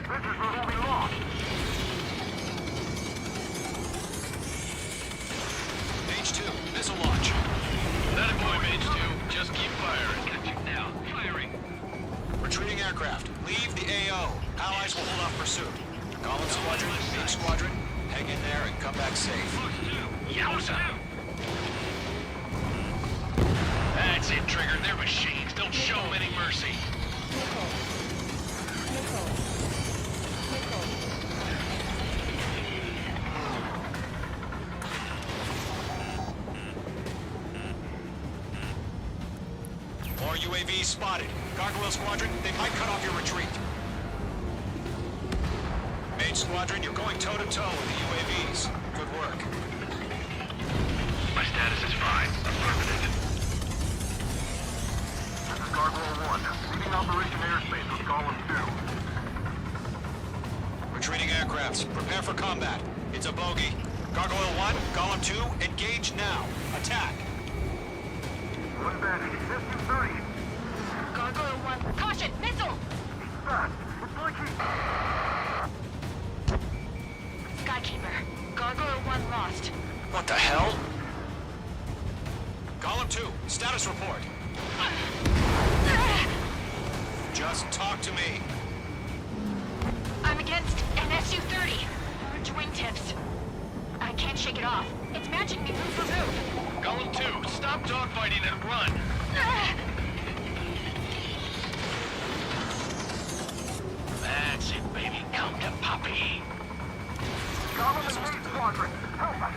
This is where we lost. Mage 2, missile launch. That a boy, Mage 2. Just keep firing. Got you now. Firing. Retreating aircraft, leave the AO. Allies will hold off pursuit. Column Squadron, Mage Squadron, hang in there and come back safe. Yowza! That's it, Trigger. They're machines. Don't show them any mercy. UAVs spotted. Gargoyle Squadron, they might cut off your retreat. Mage Squadron, you're going toe-to-toe with the UAVs. Good work. My status is fine. Affirmative. This is Gargoyle 1. Leaving Operation Airspace with Column 2. Retreating aircrafts, prepare for combat. It's a bogey. Gargoyle 1, Column 2, engage now. Attack. One bandit. F-230. Gargoyle 1, caution, missile! Fast. It's like he... Skykeeper, Gargoyle 1 lost. What the hell? Column 2, status report. Just talk to me. I'm against an Su-30. Orange wingtips. I can't shake it off. It's matching me move for move. Column 2, stop dogfighting and run. That's it, baby. Come to Poppy. Column and Mage Squadron. Help us.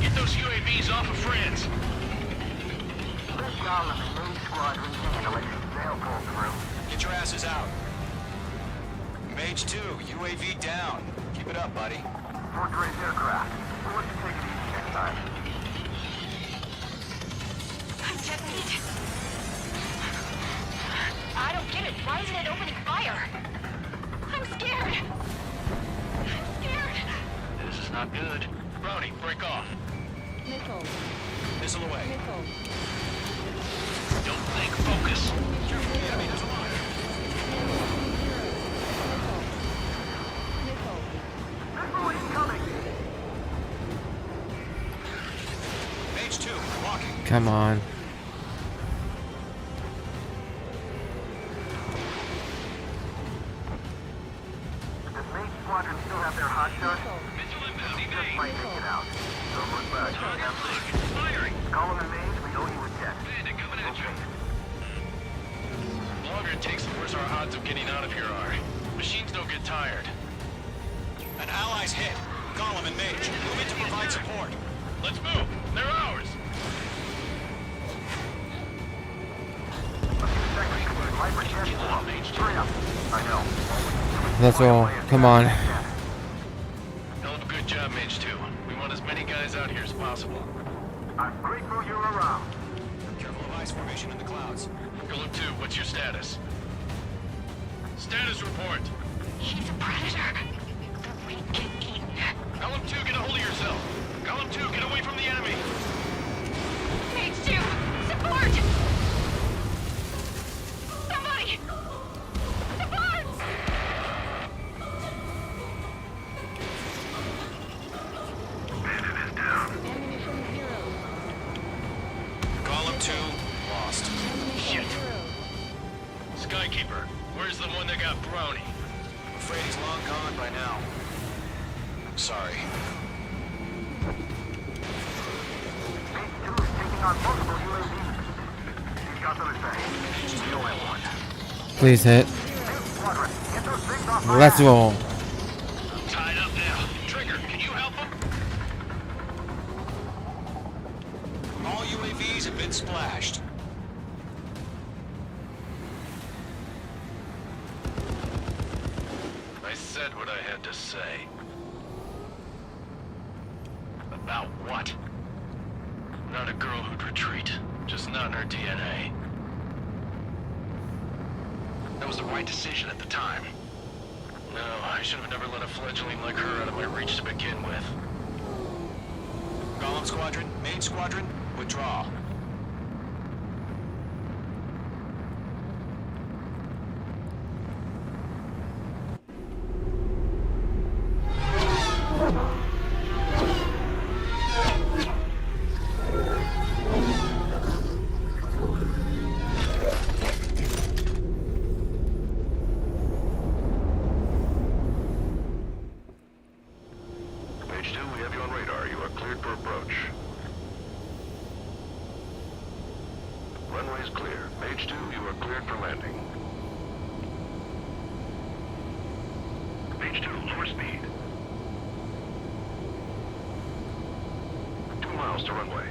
Get those UAVs off of France. This Column and Mage Squadron handle it. They'll pull through. Get your asses out. Mage 2, UAV down. Keep it up, buddy. Fort Gray's aircraft. Let's take it easy next time. Jet meat. I don't get it. Why isn't it opening fire? I'm scared. I'm scared. This is not good. Brownie, break off. Missile. Missile away. Missile. Don't think, focus. Careful, the enemy has a line. Missile incoming! Mage 2, walking. Come on. Does Mage Squadron still have their hot shot? Missile inbound, Just might make it out. Don't look back. It's firing. Column and Mage, we owe you a jet. Bandit coming at you. Okay. The longer it takes, the worse our odds of getting out of here are. Machines don't get tired. An ally's hit. Golem and Mage, move in to provide support. Let's move. They're ours. Hurry up. I know. That's all. Come on. Hell of a good job, Mage 2. We want as many guys out here as possible. I'm grateful you're around. Careful of ice formation in the clouds. Column 2, what's your status? Status report. He's a predator. We get eaten. Column 2, get a hold of yourself. Column 2, get away from the enemy. Mage 2, support! Somebody! Support! Ammunition 0. Column 2, lost. Shit. Skykeeper, where's the one that got Brownie? I'm afraid he's long gone by now. Sorry. Mage 2 is taking on multiple UAVs. He's got them at bay. You know I want. Please hit. Mage Squadron, get those things off my Let's ass. roll. Tied up now. Trigger, can you help him? All UAVs have been splashed. I said what I had to say. About what? Not a girl who'd retreat. Just not in her DNA. That was the right decision at the time. No, I should have never let a fledgling like her out of my reach to begin with. Golem Squadron, Mage Squadron, withdraw. Mage 2, we have you on radar. You are cleared for approach. Runway is clear. Mage 2, you are cleared for landing. Mage 2, lower speed. 2 miles to runway.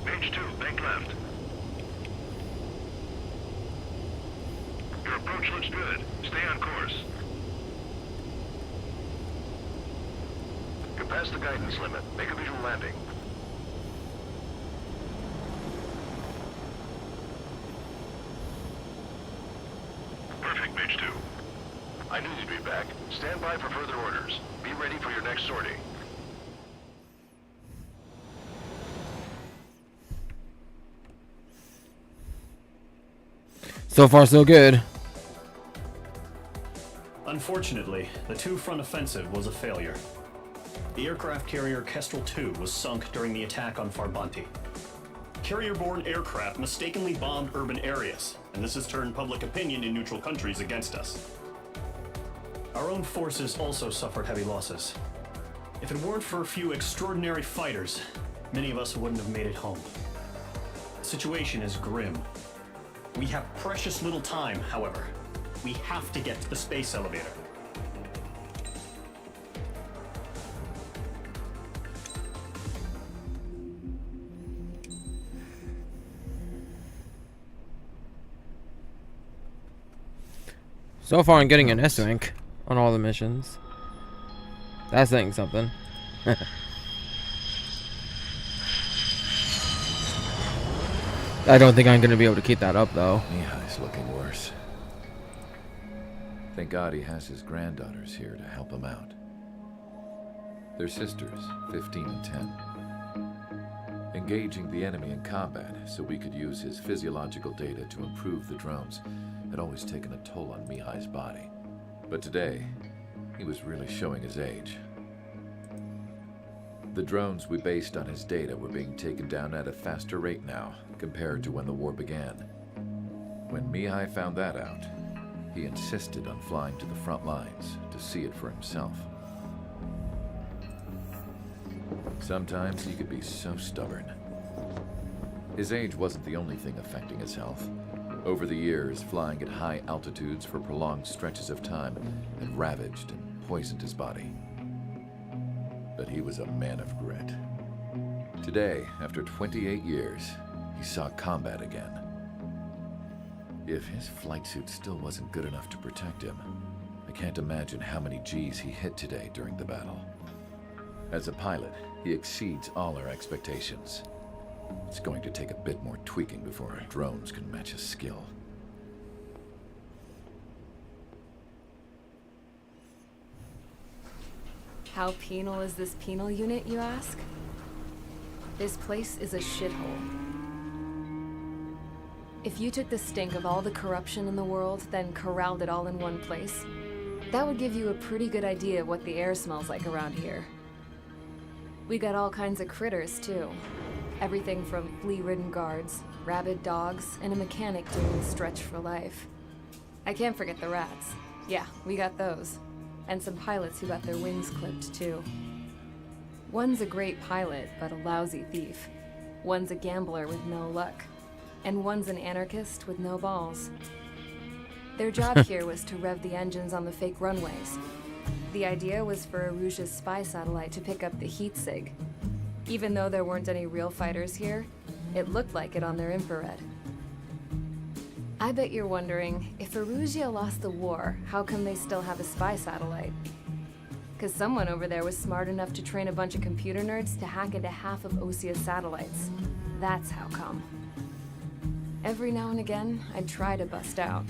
Mage 2, bank left. Approach looks good. Stay on course. You're past the guidance limit. Make a visual landing. Perfect, Mage 2. I knew you'd be back. Stand by for further orders. Be ready for your next sortie. So far, so good. Unfortunately, the two-front offensive was a failure. The aircraft carrier Kestrel II was sunk during the attack on Farbanti. Carrier-borne aircraft mistakenly bombed urban areas, and this has turned public opinion in neutral countries against us. Our own forces also suffered heavy losses. If it weren't for a few extraordinary fighters, many of us wouldn't have made it home. The situation is grim. We have precious little time, however. We have to get to the space elevator. So far, I'm getting an S-rank on all the missions. That's saying something. I don't think I'm going to be able to keep that up, though. Mihai's looking worse. Thank God he has his granddaughters here to help him out. They're sisters, 15 and 10. Engaging the enemy in combat so we could use his physiological data to improve the drones had always taken a toll on Mihai's body. But today, he was really showing his age. The drones we based on his data were being taken down at a faster rate now, compared to when the war began. When Mihai found that out, he insisted on flying to the front lines to see it for himself. Sometimes he could be so stubborn. His age wasn't the only thing affecting his health. Over the years, flying at high altitudes for prolonged stretches of time had ravaged and poisoned his body. But he was a man of grit. Today, after 28 years, he saw combat again. If his flight suit still wasn't good enough to protect him, I can't imagine how many G's he hit today during the battle. As a pilot, he exceeds all our expectations. It's going to take a bit more tweaking before our drones can match his skill. How penal is this penal unit, you ask? This place is a shithole. If you took the stink of all the corruption in the world, then corralled it all in one place, that would give you a pretty good idea of what the air smells like around here. We got all kinds of critters, too. Everything from flea-ridden guards, rabid dogs, and a mechanic doing the stretch for life. I can't forget the rats. Yeah, we got those. And some pilots who got their wings clipped, too. One's a great pilot, but a lousy thief. One's a gambler with no luck. And one's an anarchist with no balls. Their job here was to rev the engines on the fake runways. The idea was for Aruja's spy satellite to pick up the heat sig. Even though there weren't any real fighters here, it looked like it on their infrared. I bet you're wondering, if Aruja lost the war, how come they still have a spy satellite? Because someone over there was smart enough to train a bunch of computer nerds to hack into half of Osia's satellites. That's how come. Every now and again, I'd try to bust out.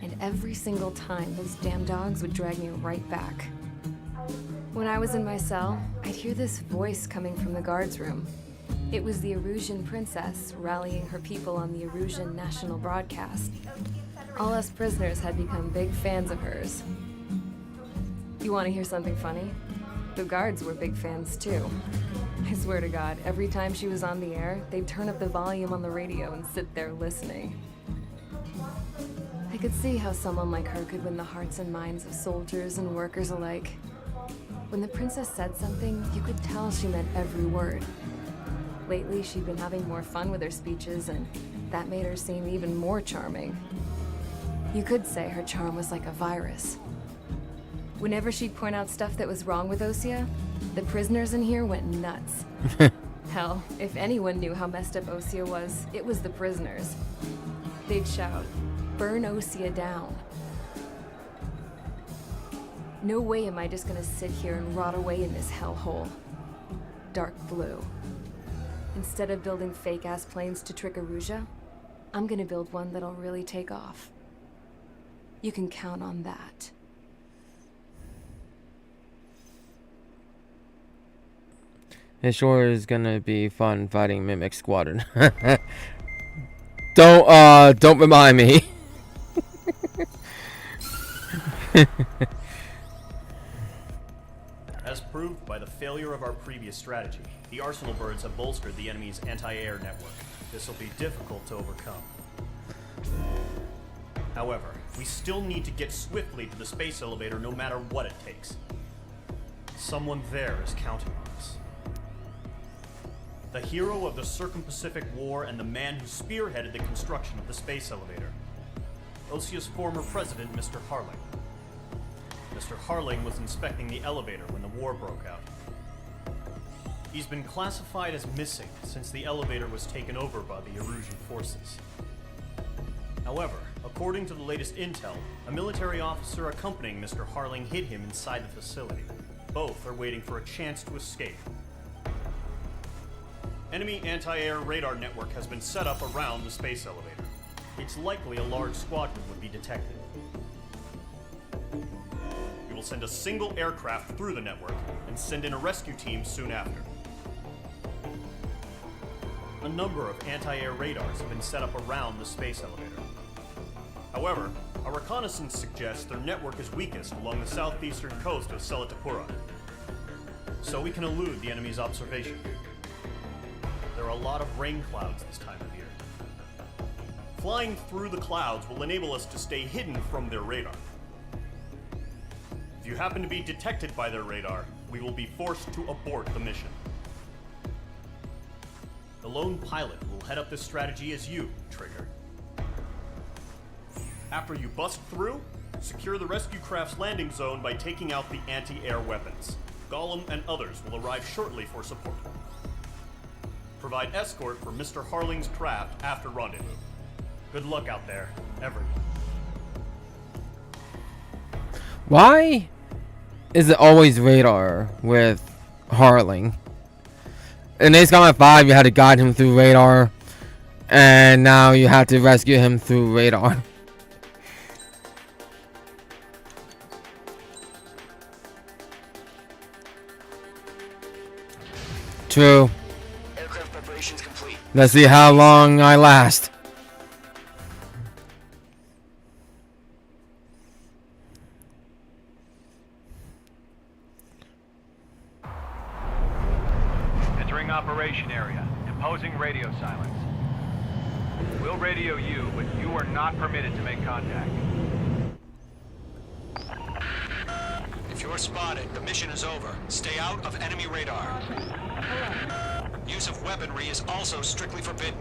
And every single time, those damn dogs would drag me right back. When I was in my cell, I'd hear this voice coming from the guards room. It was the Erusian princess rallying her people on the Erusian national broadcast. All us prisoners had become big fans of hers. You want to hear something funny? The guards were big fans too. I swear to God, every time she was on the air, they'd turn up the volume on the radio and sit there listening. I could see how someone like her could win the hearts and minds of soldiers and workers alike. When the princess said something, you could tell she meant every word. Lately, she'd been having more fun with her speeches, and that made her seem even more charming. You could say her charm was like a virus. Whenever she'd point out stuff that was wrong with Osia, the prisoners in here went nuts. Hell, if anyone knew how messed up Osia was, it was the prisoners. They'd shout, "Burn Osia down," No way am I just gonna sit here and rot away in this hellhole. Dark blue. Instead of building fake-ass planes to trick Arusia, I'm gonna build one that'll really take off. You can count on that. It sure is gonna be fun fighting Mimic Squadron. Don't remind me. As proved by the failure of our previous strategy, the Arsenal birds have bolstered the enemy's anti-air network. This will be difficult to overcome. However, we still need to get swiftly to the space elevator no matter what it takes. Someone there is counting on us. The hero of the Circum-Pacific War and the man who spearheaded the construction of the space elevator. Osia's former president, Mr. Harling. Mr. Harling was inspecting the elevator when the war broke out. He's been classified as missing since the elevator was taken over by the Erusian forces. However, according to the latest intel, a military officer accompanying Mr. Harling hid him inside the facility. Both are waiting for a chance to escape. Enemy anti-air radar network has been set up around the space elevator. It's likely a large squadron would be detected. We will send a single aircraft through the network and send in a rescue team soon after. A number of anti-air radars have been set up around the space elevator. However, our reconnaissance suggests their network is weakest along the southeastern coast of Selatapura, so we can elude the enemy's observation. There are a lot of rain clouds this time of year. Flying through the clouds will enable us to stay hidden from their radar. If you happen to be detected by their radar, we will be forced to abort the mission. The lone pilot will head up this strategy as you, Trigger. After you bust through, secure the rescue craft's landing zone by taking out the anti-air weapons. Gollum and others will arrive shortly for support. Provide escort for Mr. Harling's craft after rendezvous. Good luck out there, everyone. Why is it always radar with Harling? In Ace Combat 5, you had to guide him through radar, and now you have to rescue him through radar. True. Aircraft preparations complete. Let's see how long I last. Entering operation area. Imposing radio silence. We'll radio you, but you are not permitted to make contact. If you're spotted, the mission is over. Stay out of enemy radar. Use of weaponry is also strictly forbidden.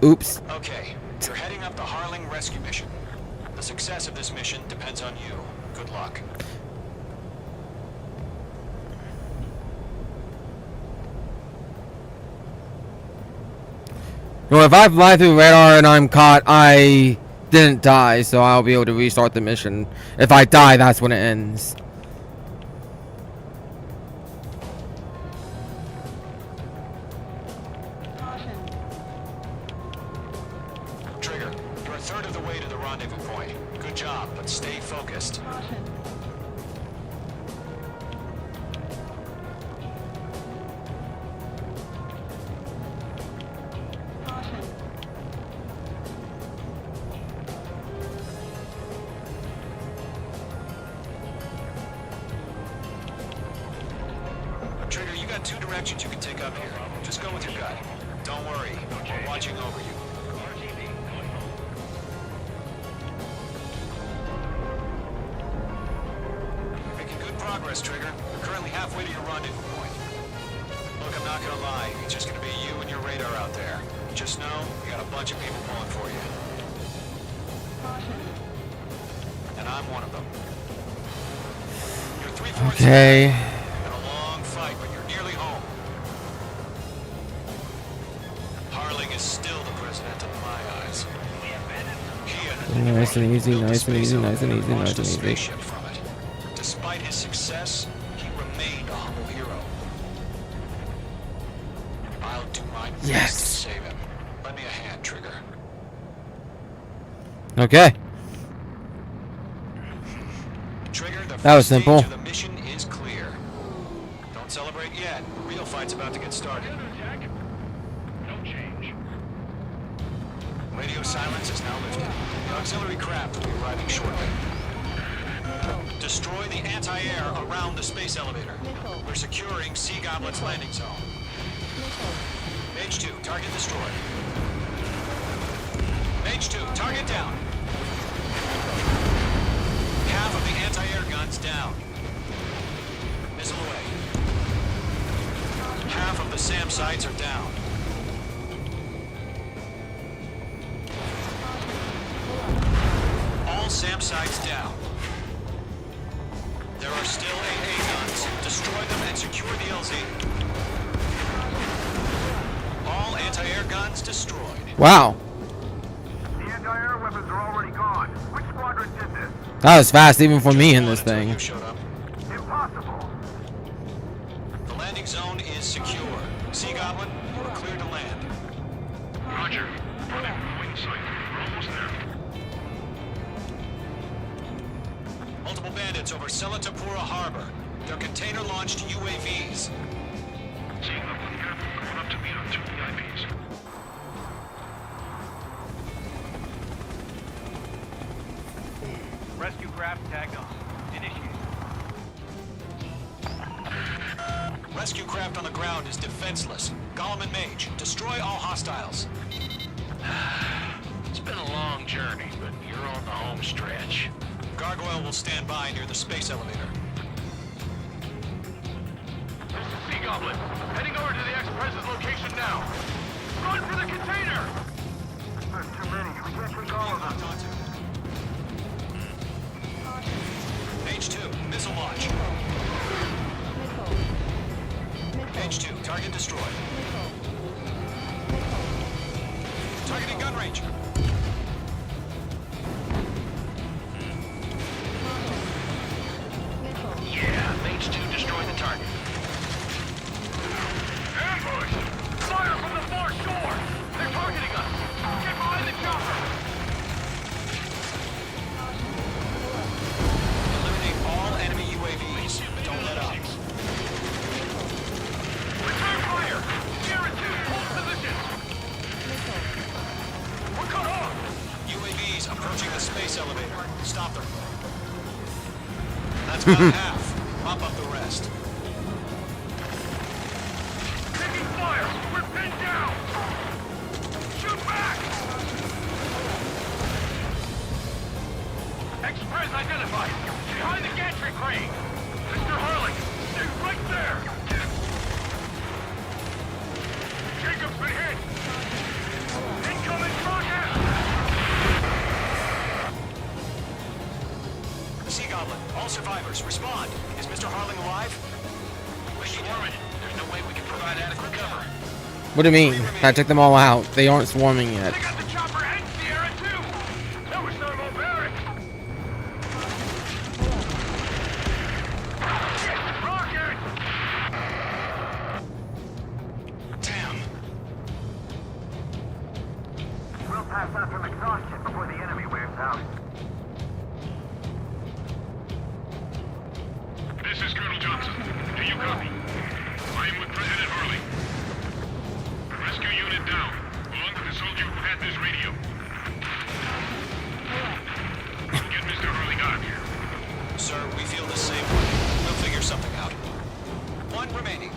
Oops. Okay, you're heading up the Harling rescue mission. The success of this mission depends on you. Good luck. Well, if I fly through radar and I'm caught, I didn't die, so I'll be able to restart the mission. If I die, that's when it ends. Trigger, you're a third of the way to the rendezvous point. Good job, but stay focused. Trigger, you got two directions you can take up here. Just go with your gut. Don't worry, we're watching over you. Making good progress, Trigger. You're currently halfway to your rendezvous point. Look, I'm not gonna lie. It's just gonna be you and your radar out there. Just know, you got a bunch of people pulling for you. And I'm one of them. You're 3/4 Okay. been a long fight, but you're nearly home. Harling is still the president in my eyes. He and Nice and easy, nice and easy, nice and easy, launched nice and a easy. spaceship from it. Despite despite his success, he remained a humble hero. I'll do my best to save him. Lend me a hand, Trigger. Okay. Trigger, the That was first simple. stage of the mission is clear. Don't celebrate yet. The real fight's about to get started. No change. Radio silence is now lifted. The auxiliary craft will be arriving shortly. Destroy the anti-air around the space elevator. We're securing Sea Goblin's landing zone. Mage 2, target destroyed. Mage 2, target down. Half of the anti-air guns down. Missile away. Half of the SAM sites are down. All SAM sites down. There are still AA guns. Destroy them and secure the LZ. All anti-air guns destroyed. Wow. The anti-air weapons are already gone. Which squadron did this? That was fast even for me in this thing. You showed up. Impossible. The landing zone is secure. Sea Goblin, you are clear to land. Roger. For the wing site. We're almost there. Multiple bandits over Selatapura Harbor. They're container-launched UAVs. Seeing them on the air, going up to meet on 2 VIPs. Rescue craft tagged on. Initiate. Rescue craft on the ground is defenseless. Gollum and Mage, destroy all hostiles. It's been a long journey, but you're on the home stretch. Gargoyle will stand by near the space elevator. This is Sea Goblin. Heading over to the ex-president's location now. Run for the container! There's too many. We can't take all of them. Mage 2, missile launch. Mage 2, target destroyed. Targeting gun range. Yeah, Mage 2 destroyed the target. Ambush! Fire from the far shore! They're targeting us! Get behind the chopper! Eliminate all enemy UAVs. Don't let up. Return fire! Guarantee hold position! We're cut off! UAVs approaching the space elevator. Stop them. That's about half. Mop up the rest. Taking fire! We're pinned down! Shoot back! Express identified! Behind the gantry crane! Mr. Harling! Stay right there! Jacob's been hit! Incoming rocket! Sea Goblin, all survivors, respond. Is Mr. Harling alive? We're swarming. There's no way we can provide adequate cover. What do you mean? I took them all out. They aren't swarming yet. They got the chopper and Sierra too! That was thermobaric! Rocket! Damn. We'll pass out from exhaustion before the enemy wears out. This is Colonel Johnson. Do you copy? I am with President Harley. Rescue unit down, along with the soldier who had this radio. Get Mr. Harley out of here. Sir, we feel the same way. We'll figure something out. One remaining.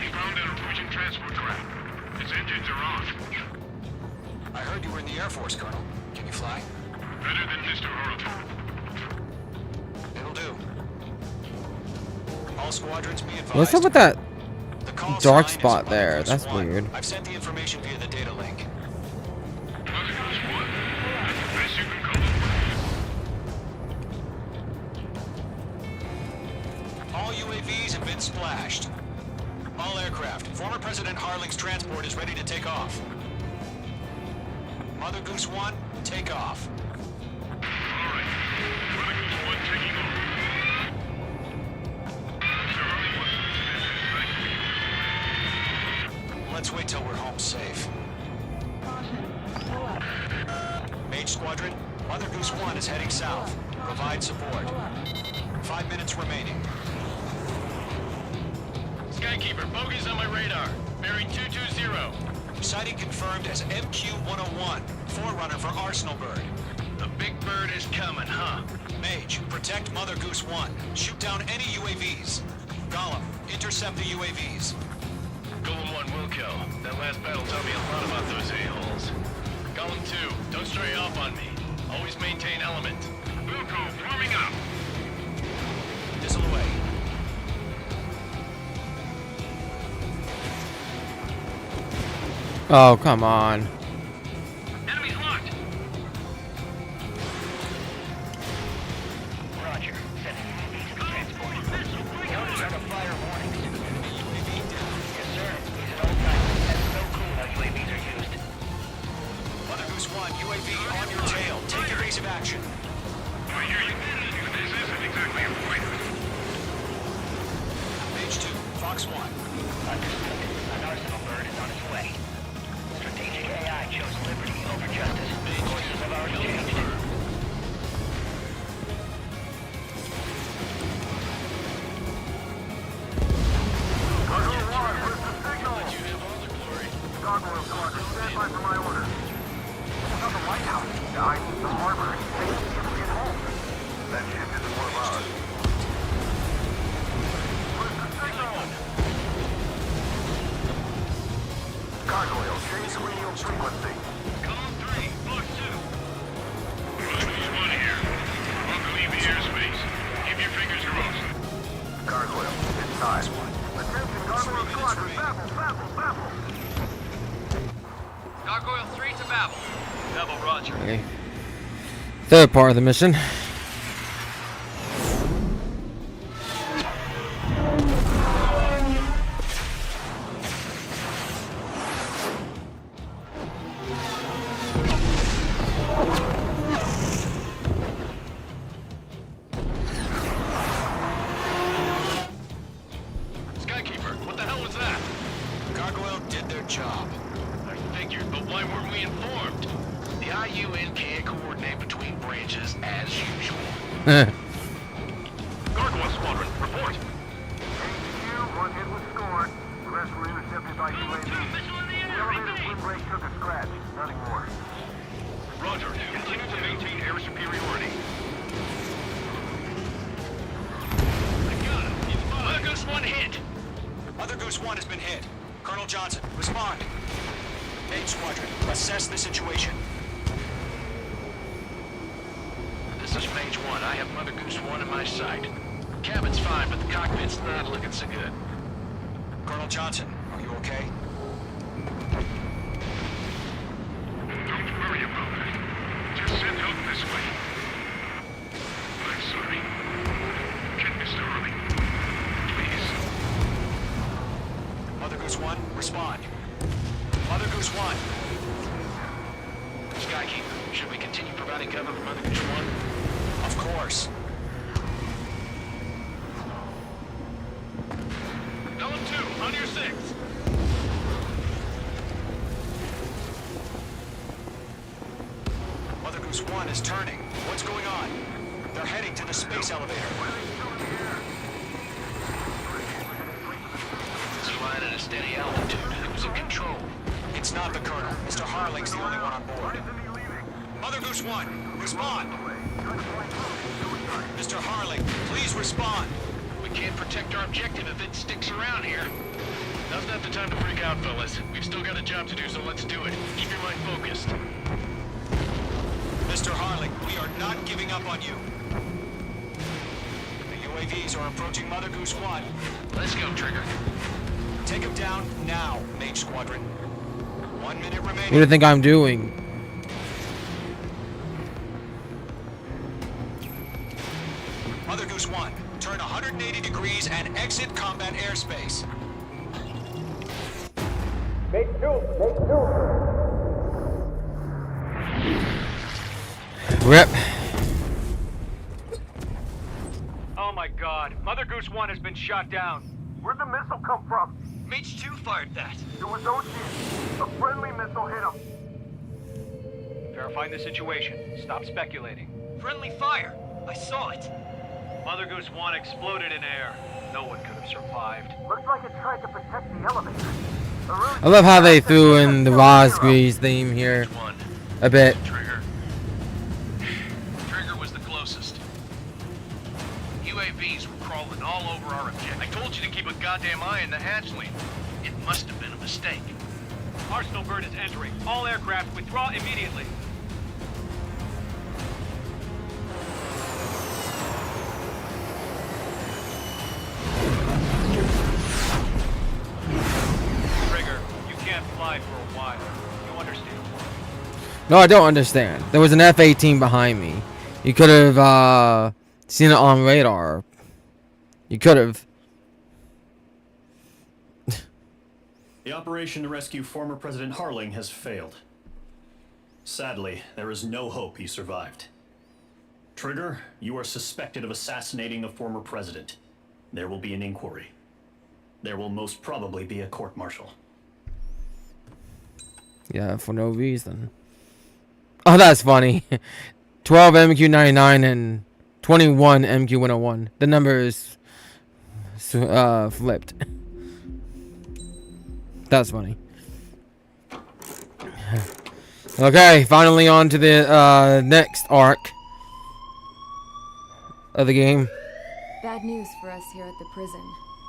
We found an Norwegian transport craft. Its engines are off. I heard you were in the Air Force, Colonel. Can you fly? Better than Mr. Harlton. It'll do. All squadrons be advised. What's up with that The call dark sign is spot there? Mother That's Goose 1. weird. I've sent the information via the data link. Mother Goose 1. That's the best you can call it. All UAVs have been splashed. All aircraft. Former President Harling's transport is ready to take off. Mother Goose 1, take off. All right. Mother Let's wait till we're home safe. Mage Squadron, Mother Goose 1 is heading south. Provide support. 5 minutes remaining. Skykeeper, bogeys on my radar. Bearing 220. Sighting confirmed as MQ-101, forerunner for Arsenal Bird. The big bird is coming, huh? Mage, protect Mother Goose 1. Shoot down any UAVs. Gollum, intercept the UAVs. Golem 1 will kill. That last battle taught me a lot about those a-holes. Golem 2, don't stray off on me. Always maintain element. Wilco, warming up. Missile away. Oh, come on. Enemy's locked. Roger. Sending UAVs to transport. Notice on the fire warnings. Yes, sir. These are old guys. That's so cool how UAVs are used. Mother Goose 1, UAV on your tail. Take evasive action. I hear you. This isn't exactly a fight. Mage 2, Fox 1. Understood. An Arsenal Bird is on its way. Strategic AI chose liberty over justice. Courses have already changed. Gargoyle Squadron, stand by for my orders. It's not the White House, guys. The harbor. They should be able to get home. That ship isn't one of ours. Where's the signal? Gargoyle, change the radio frequency. Column 3, Block 2. Goose 1 here. About to leave the airspace. Keep your fingers crossed. Gargoyle, it's time. Attention, Gargoyle Squadron. Babble. Gargoyle 3 to Babel. Double Roger. Okay. Third part of the mission. Skykeeper, what the hell was that? Gargoyle did their job. I figured, but why weren't we informed? The IUN can't coordinate between branches as usual. Gargoyle Squadron, report. One hit was scored. The rest were intercepted by UAV. The elevator swim brake took a scratch. Nothing more. Roger. Continue to maintain air superiority. I got him. He's fine. Mother Goose 1 hit. Mother Goose 1 has been hit. Colonel Johnson, respond. Mage Squadron, assess the situation. This is Mage 1. I have Mother Goose 1 in my sight. Cabin's fine, but the cockpit's not looking so good. Colonel Johnson, are you okay? Don't worry about it. Just send help this way. I'm sorry. Get Mr. Hurley. Please. Mother Goose 1, respond. Mother Goose 1. Skykeeper, should we continue providing cover for Mother Goose 1? Of course. Golem 2, on your 6. Mother Goose 1 is turning. What's going on? They're heading to the space elevator. It's flying at a steady altitude. Who's in control? It's not the Colonel. Mr. Harling's the only one on board. Mother Goose 1, respond. Mr. Harling, please respond. We can't protect our objective if it sticks around here. Now's not the time to freak out, fellas. We've still got a job to do, so let's do it. Keep your mind focused. Mr. Harling, we are not giving up on you. The UAVs are approaching Mother Goose 1. Let's go, Trigger. Take him down now, Mage Squadron. 1 minute remaining. What do you think I'm doing? Mother Goose 1, turn 180 degrees and exit combat airspace. Rip. Oh my god. Mother Goose 1 has been shot down. Where'd the missile come from? Mage 2 fired that. It was Ocean. A friendly missile hit him. Verifying the situation. Stop speculating. Friendly fire. I saw it. Mother Goose 1 exploded in air. No one could have survived. Looks like it tried to protect the elevator. I love how they threw in the Rosgreaves theme here One. a bit. Trigger. Trigger was the closest. UAVs were crawling all over our objective. I told you to keep a goddamn eye on the hatchling. It must have been a mistake. Arsenal bird is entering. All aircraft withdraw immediately. Trigger, you can't fly for a while. You understand? No, I don't understand. There was an F-18 behind me. You could have seen it on radar. You could have. The operation to rescue former President Harling has failed. Sadly, there is no hope he survived. Trigger, you are suspected of assassinating a former president. There will be an inquiry. There will most probably be a court-martial. Yeah, for no reason. Oh, that's funny. 12 MQ-99 and 21 MQ-101. The number is flipped. That's funny. Okay, finally on to the next arc of the game. Bad news for us here at the prison.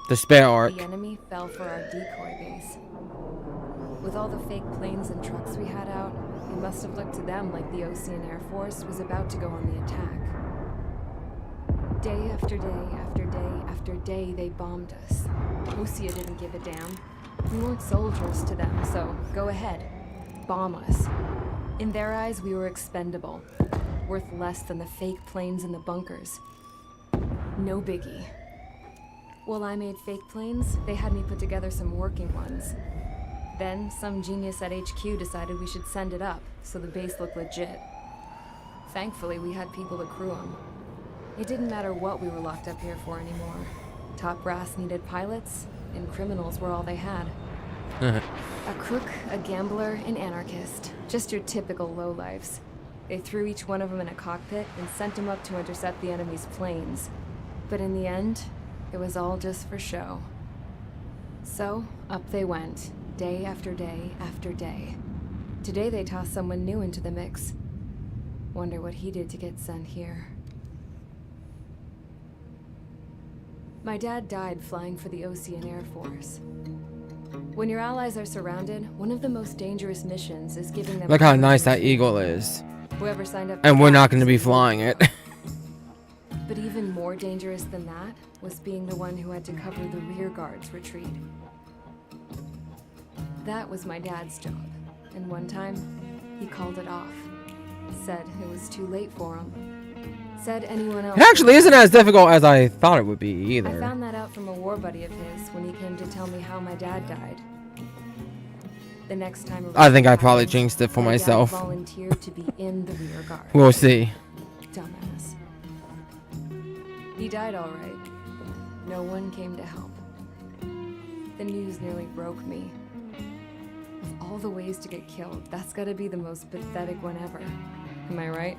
The spare arc. The enemy fell for our decoy base. With all the fake planes and trucks we had out, it must have looked to them like the Ocean Air Force was about to go on the attack. Day after day after day after day, they bombed us. Osea didn't give a damn. We weren't soldiers to them, so go ahead. Bomb us. In their eyes, we were expendable. Worth less than the fake planes in the bunkers. No biggie. While I made fake planes, they had me put together some working ones. Then, some genius at HQ decided we should send it up, so the base looked legit. Thankfully, we had people to crew them. It didn't matter what we were locked up here for anymore. Top brass needed pilots, and criminals were all they had. A crook, a gambler, an anarchist. Just your typical lowlifes. They threw each one of them in a cockpit and sent them up to intercept the enemy's planes. But in the end, it was all just for show. So, up they went, day after day after day. Today they tossed someone new into the mix. Wonder what he did to get sent here. My dad died flying for the Ocean Air Force. When your allies are surrounded, one of the most dangerous missions is giving them... Look how nice that eagle is. Whoever signed up... And we're not going to be flying it. But even more dangerous than that was being the one who had to cover the rear guard's retreat. That was my dad's job. And one time, he called it off. Said it was too late for him. Said anyone else... It actually isn't as difficult as I thought it would be either. I found that out from a war buddy of his when he came to tell me how my dad died. The next time around, I think I probably jinxed it for my myself. dad volunteered to be in the rear guard. We'll see. Dumbass. He died all right. No one came to help. The news nearly broke me. Of all the ways to get killed, that's gotta be the most pathetic one ever. Am I right?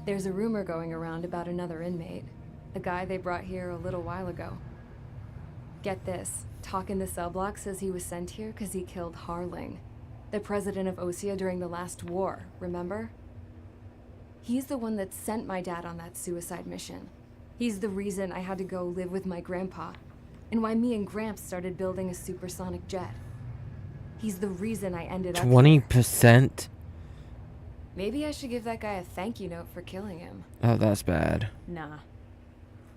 There's a rumor going around about another inmate. A guy they brought here a little while ago. Get this. Talk in the cell block says he was sent here because he killed Harling, the president of Osea during the last war, remember? He's the one that sent my dad on that suicide mission. He's the reason I had to go live with my grandpa, and why me and Gramps started building a supersonic jet. He's the reason I ended up 20%? Maybe I should give that guy a thank you note for killing him. Oh, that's bad. Nah.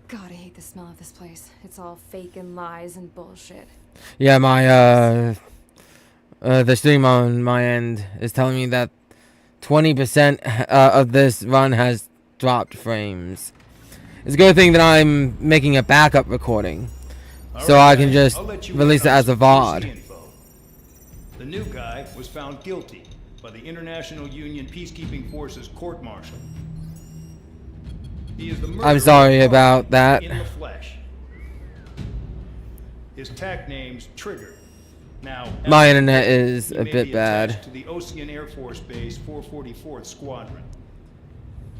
God, I hate the smell of this place. It's all fake and lies and bullshit. Yeah, my, the stream on my end is telling me that 20% of this run has dropped frames. It's a good thing that I'm making a backup recording, so I can just release it as a VOD. The new guy was found guilty by the International Union Peacekeeping Forces court-martial. He is the I'm sorry about that. In the flesh. His tech name's Trigger. Now, My internet is he a may bit be bad. attached to the Ocean Air Force Base 444th Squadron.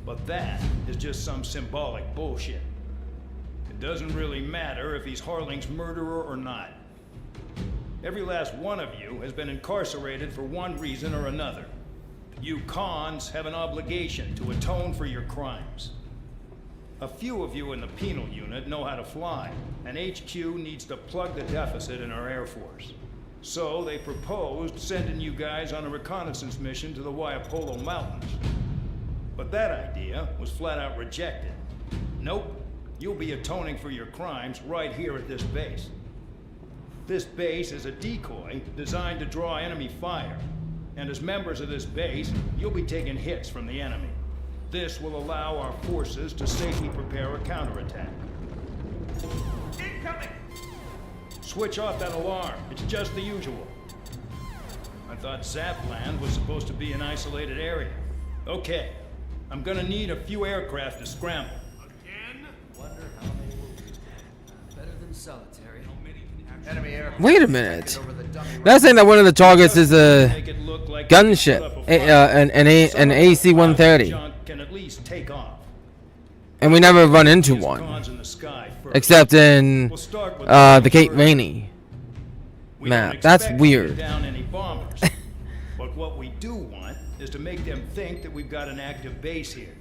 But that is just some symbolic bullshit. It doesn't really matter if he's Harling's murderer or not. Every last one of you has been incarcerated for one reason or another. You cons have an obligation to atone for your crimes. A few of you in the penal unit know how to fly, and HQ needs to plug the deficit in our Air Force. So they proposed sending you guys on a reconnaissance mission to the Waiapolo Mountains. But that idea was flat out rejected. Nope, you'll be atoning for your crimes right here at this base. This base is a decoy designed to draw enemy fire. And as members of this base, you'll be taking hits from the enemy. This will allow our forces to safely prepare a counterattack. Incoming! Switch off that alarm. It's just the usual. I thought Zapland was supposed to be an isolated area. Okay, I'm gonna need a few aircraft to scramble. Again? Wonder how they will do. Better than solitary. Enemy air. Wait a minute. That's saying that one of the targets is a gunship, an AC-130, Can at least take off. and we never run into one, except in the Cape Rainy map. That's weird. Down any bombers. But what we do want is to make them think that we've got an active base here.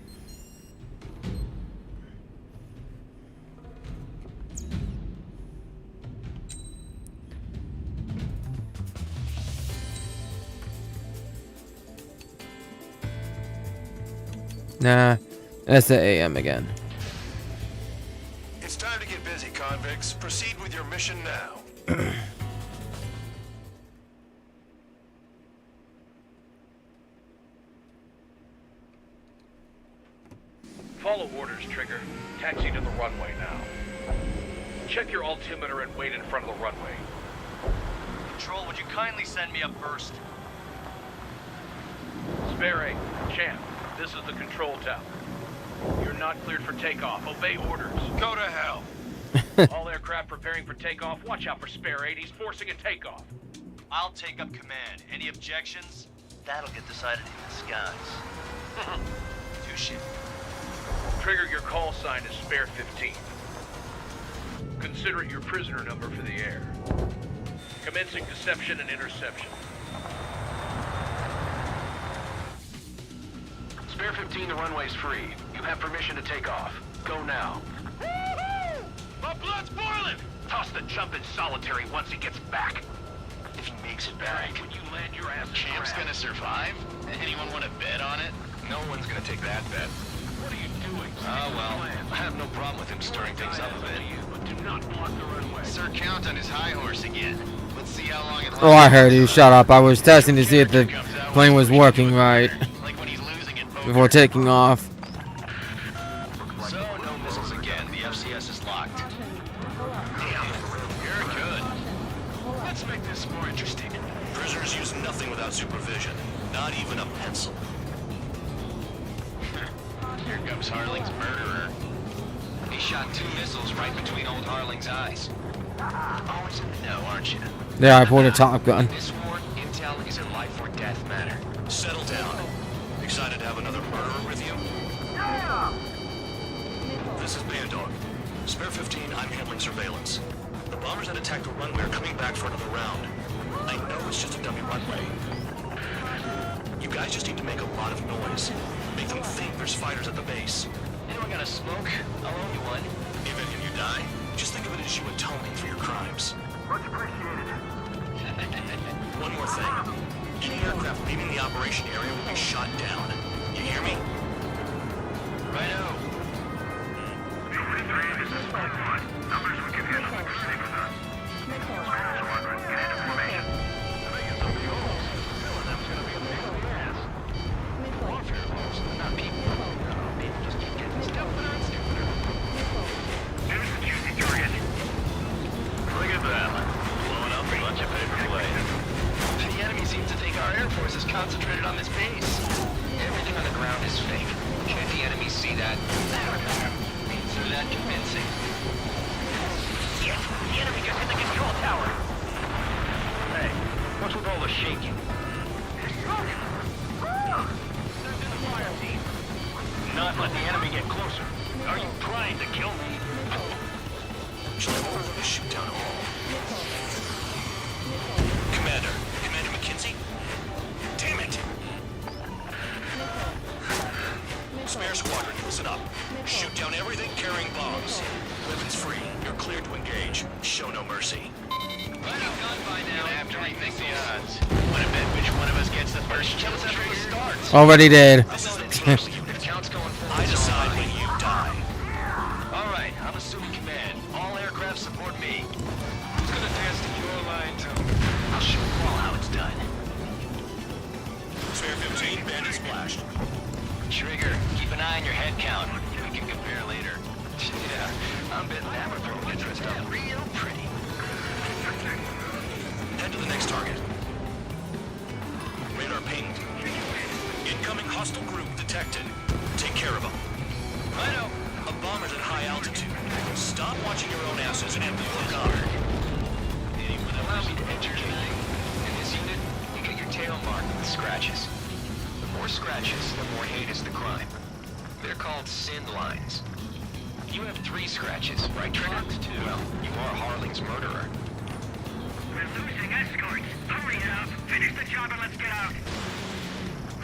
Nah, that's the AM again. It's time to get busy, convicts. Proceed with your mission now. Follow orders, Trigger. Taxi to the runway now. Check your altimeter and wait in front of the runway. Control, would you kindly send me up first? Spare 8, Champ, this is the control tower. You're not cleared for takeoff. Obey orders. Go to hell. All aircraft preparing for takeoff. Watch out for Spare 8. He's forcing a takeoff. I'll take up command. Any objections? That'll get decided in the skies. Touche. Trigger, your call sign is Spare 15. Consider it your prisoner number for the air. Commencing deception and interception. Spare 15, the runway's free. You have permission to take off. Go now. Woohoo! My blood's boiling! Toss the jump in solitary once he gets back. If he makes it back. When you land your ass in Champ's crap. gonna survive? Anyone want to bet on it? No one's gonna take that bet. What are you doing? Oh, well, I have no problem with him stirring things up a bit. But do not block the runway. Sir, count on his high horse again. Let's see how long it lasts. Oh, I heard you. Shut up. I was testing to see if the plane was working right Like when he's losing it. before taking off. So, no missiles again. The FCS is locked. Damn, you're good. Let's make this more interesting. Prisoners use nothing without supervision. Not even a pencil. Here comes Harling's murderer. He shot 2 missiles right between old Harling's eyes. Always in the know, aren't you? There, I pulled a Top Gun. This war, intel is a life or death matter. Settle down. Excited to have another murderer with you? Yeah! This is Bandog. Spare 15, I'm handling surveillance. The bombers that attacked the runway are coming back for another round. I know it's just a dummy runway. You guys just need to make a lot of noise. Make them think there's fighters at the base. Anyone got a smoke? I'll owe you one. If any of you die, just think of it as you atoning for your crimes. Much appreciated. One more thing. Any aircraft leaving the operation area will be shot down. You hear me? Righto. Numbers we can handle. Proceed with us. Squadron, get into formation. Making some fuels. Killing them's gonna be a pain in the ass. Warfare laws, not people. People just keep getting stupider and stupider. News the juicy target. Look at that. Blowing up a bunch of paper planes. The enemy seems to think our Air Force is concentrated on this base. Everything on the ground is fake. Can't the enemy see that? So that convincing. Yes, the enemy just hit the control let the enemy get closer. Are you trying to kill me? Should I order them to shoot down all? Commander McKenzie? Damn it! Spare squadron, listen up. Shoot down everything carrying bombs. Weapons free. You're cleared to engage. Show no mercy. Right up gun by now. Gonna have to rethink the odds. Wanna bet which one of us gets the first kill after it starts? Already did. This is the team's unit. Counts going forward. I decide when you die. Alright, I'm assuming command. All aircraft support me. Who's gonna dance to your line too? I'll show you all how it's done. Spare 15, bandit splashed. Trigger, keep an eye on your head count. We can compare later. Yeah, I'm betting that one will get dressed up real pretty. Head to the next target. Radar pinged. Incoming hostile group detected. Take care of them. Righto. A bomber's at high altitude. Stop watching your own asses and look up. Anyone allow me to enter anything? In this unit, you get your tail marked with scratches. The more scratches, the more heinous the crime. They're called sin lines. You have 3 scratches, right, Trigger? Well, you are Harling's murderer. We're losing escorts. Hurry up. Finish the job and let's get out.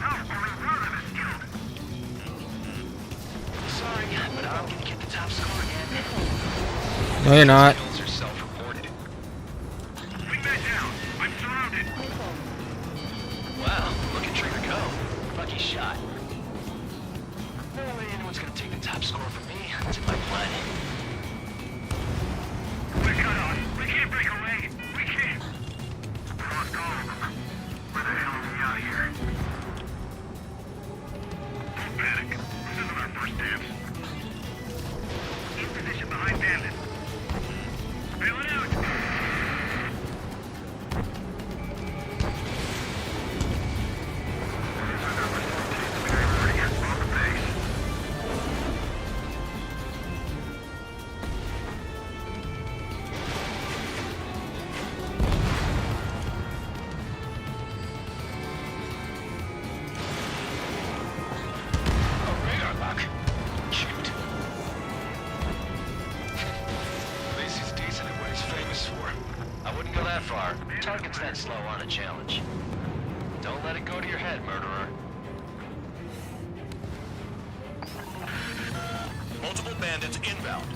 Oh, only one of us killed. Sorry, but I'm gonna get the top score again. No, you're not. Kills are self-reported. Wingman down. I'm surrounded. Wow, look at Trigger go. Lucky shot. No way anyone's gonna take the top score from me. It's in my blood. We're cut off. We can't break away. We can't. Lost all of them. Where the hell are we out of here? Don't panic. This isn't our first dance. In position behind bandit. Spill it out. Target's that slow on a challenge. Don't let it go to your head, murderer. Multiple bandits inbound.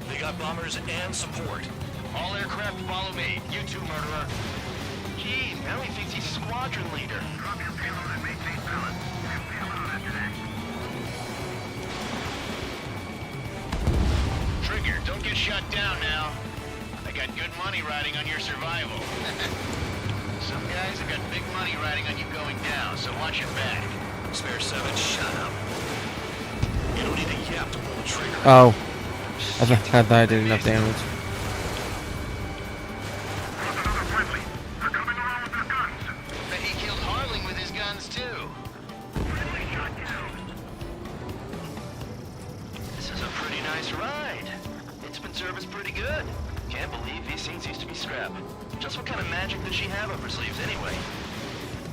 They got bombers and support. All aircraft follow me. You too, murderer. Gee, now he thinks he's squadron leader. Drop your payload and maintain balance. We'll payload on that today. Trigger, don't get shut down now. I got good money riding on your survival. Some guys have got big money riding on you going down, so watch your back. Spare 7, shut up. You don't need a yap to pull the trigger. Oh. I thought I did enough damage. Lost another friendly. They're coming around with their guns. Bet he killed Harling with his guns, too. Friendly shot down. This is a pretty nice ride. It's been serviced pretty good. Can't believe these scenes used to be scrap. Just what kind of magic does she have up her sleeves anyway?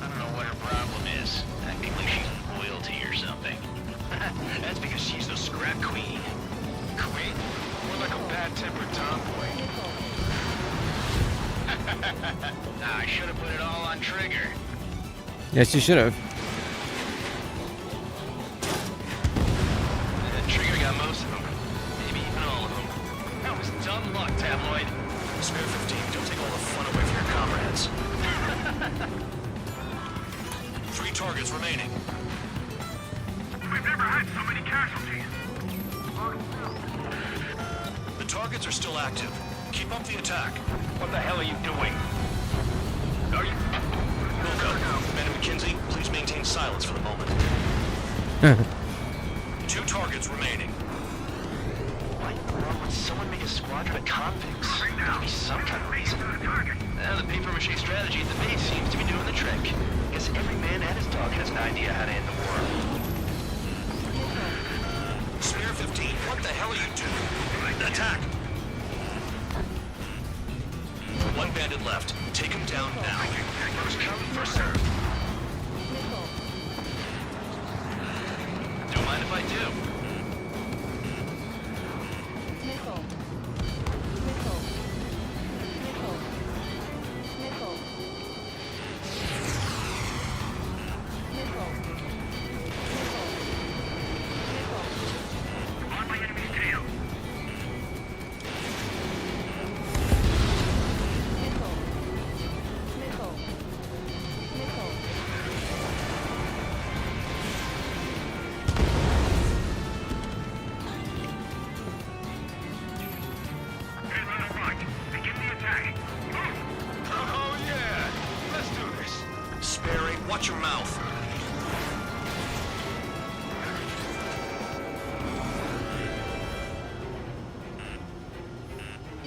I don't know what her problem is. Acting like she's royalty or something. That's because she's the scrap queen. Queen? More like a bad-tempered tomboy. Nah, I should have put it all on Trigger. Yes, you should have. Trigger got most of them. Maybe even all of them. That was dumb luck, Tabloid. Spare 15, don't take all the fun away from your comrades. 3 targets remaining. We've never had so many casualties. The targets are still active. Keep up the attack. What the hell are you doing? Are you... Wilco, Commander McKenzie, please maintain silence for the moment. 2 targets remaining. Why in the world would someone make a squadron of convicts? There'd be some kind of reason. The paper-mache strategy at the base seems to be doing the trick. Guess every man and his dog has an idea how to end the war. Spare 15, what the hell are you doing? Attack! 1 bandit left. Take him down now. First come, first serve. Don't mind if I do.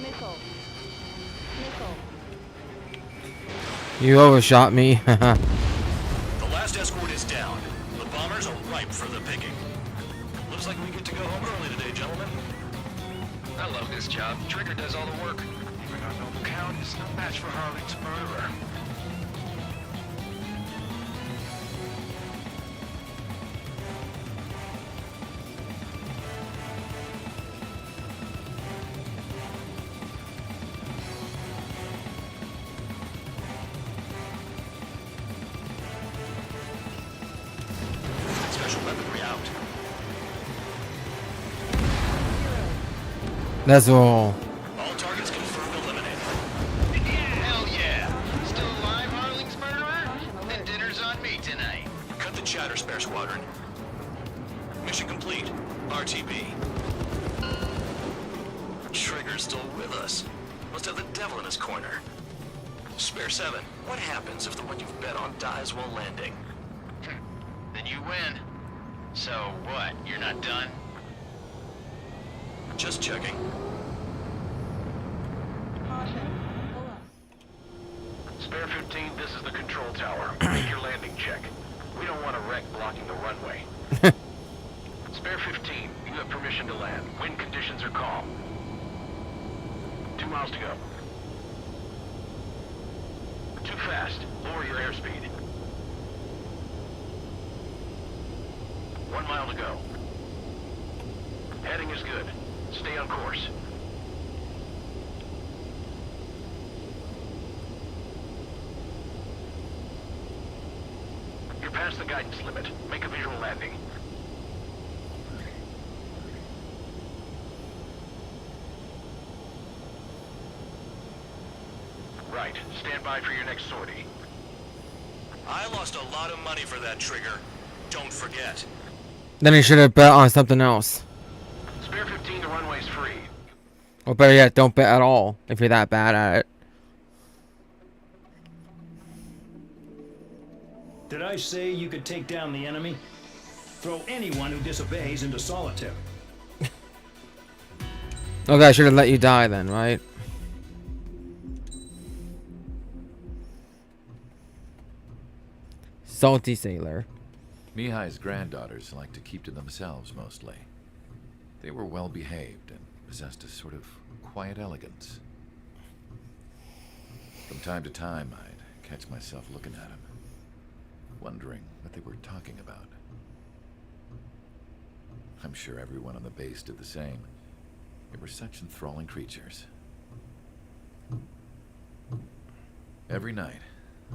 Nickel. Nickel. You overshot me. The last escort is down. The bombers are ripe for the picking. Looks like we get to go home early today, gentlemen. I love this job. Trigger does all the work. Even our noble count is no match for Harling's murderer. Special weaponry out. Let's roll. All targets confirmed eliminated. Hell yeah! Still alive, Harling's murderer? Then dinner's on me tonight. Cut the chatter, Spare Squadron. Mission complete. RTB. Trigger's still with us. Must have the devil in his corner. Spare 7, what happens if the one you've bet on dies while landing? Then you win. So what? You're not done? Just checking. Spare 15, this is the control tower. Make your landing check. We don't want a wreck blocking the runway. Spare 15, you have permission to land. Wind conditions are calm. 2 miles to go. Too fast. Lower your airspeed. 1 mile to go. Heading is good. Stay on course. You're past the guidance limit. Make a visual landing. Right. Stand by for your next sortie. I lost a lot of money for that Trigger. Don't forget. Then he should have bet on something else. Spare 15, the runway's free. Or better yet, don't bet at all if you're that bad at it. Did I say you could take down the enemy? Throw anyone who disobeys into solitary. Okay, I should have let you die then, right? Salty sailor. Mihai's granddaughters liked to keep to themselves mostly. They were well behaved and possessed a sort of quiet elegance. From time to time, I'd catch myself looking at them, wondering what they were talking about. I'm sure everyone on the base did the same. They were such enthralling creatures. Every night,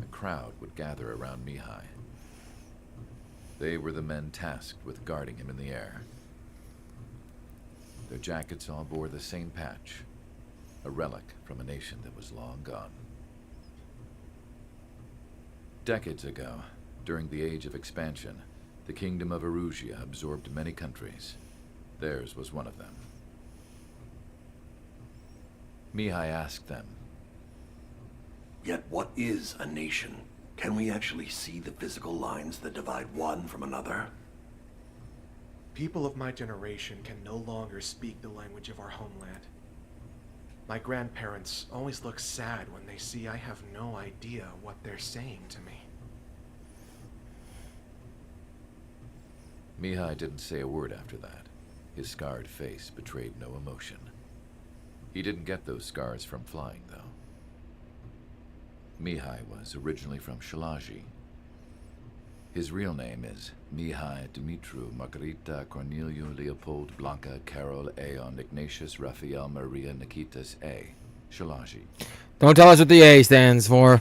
a crowd would gather around Mihai. They were the men tasked with guarding him in the air. Their jackets all bore the same patch, a relic from a nation that was long gone. Decades ago, during the Age of Expansion, the Kingdom of Erusia absorbed many countries. Theirs was one of them. Mihai asked them, "Yet what is a nation? Can we actually see the physical lines that divide one from another?" People of my generation can no longer speak the language of our homeland. My grandparents always look sad when they see I have no idea what they're saying to me. Mihai didn't say a word after that. His scarred face betrayed no emotion. He didn't get those scars from flying, though. Mihai was originally from Shalaji. His real name is Mihai Dumitru Margarita Cornelio Leopold Blanca Carol Aeon Ignatius Raphael Maria Nikitas A. Shalaji. Don't tell us what the A stands for.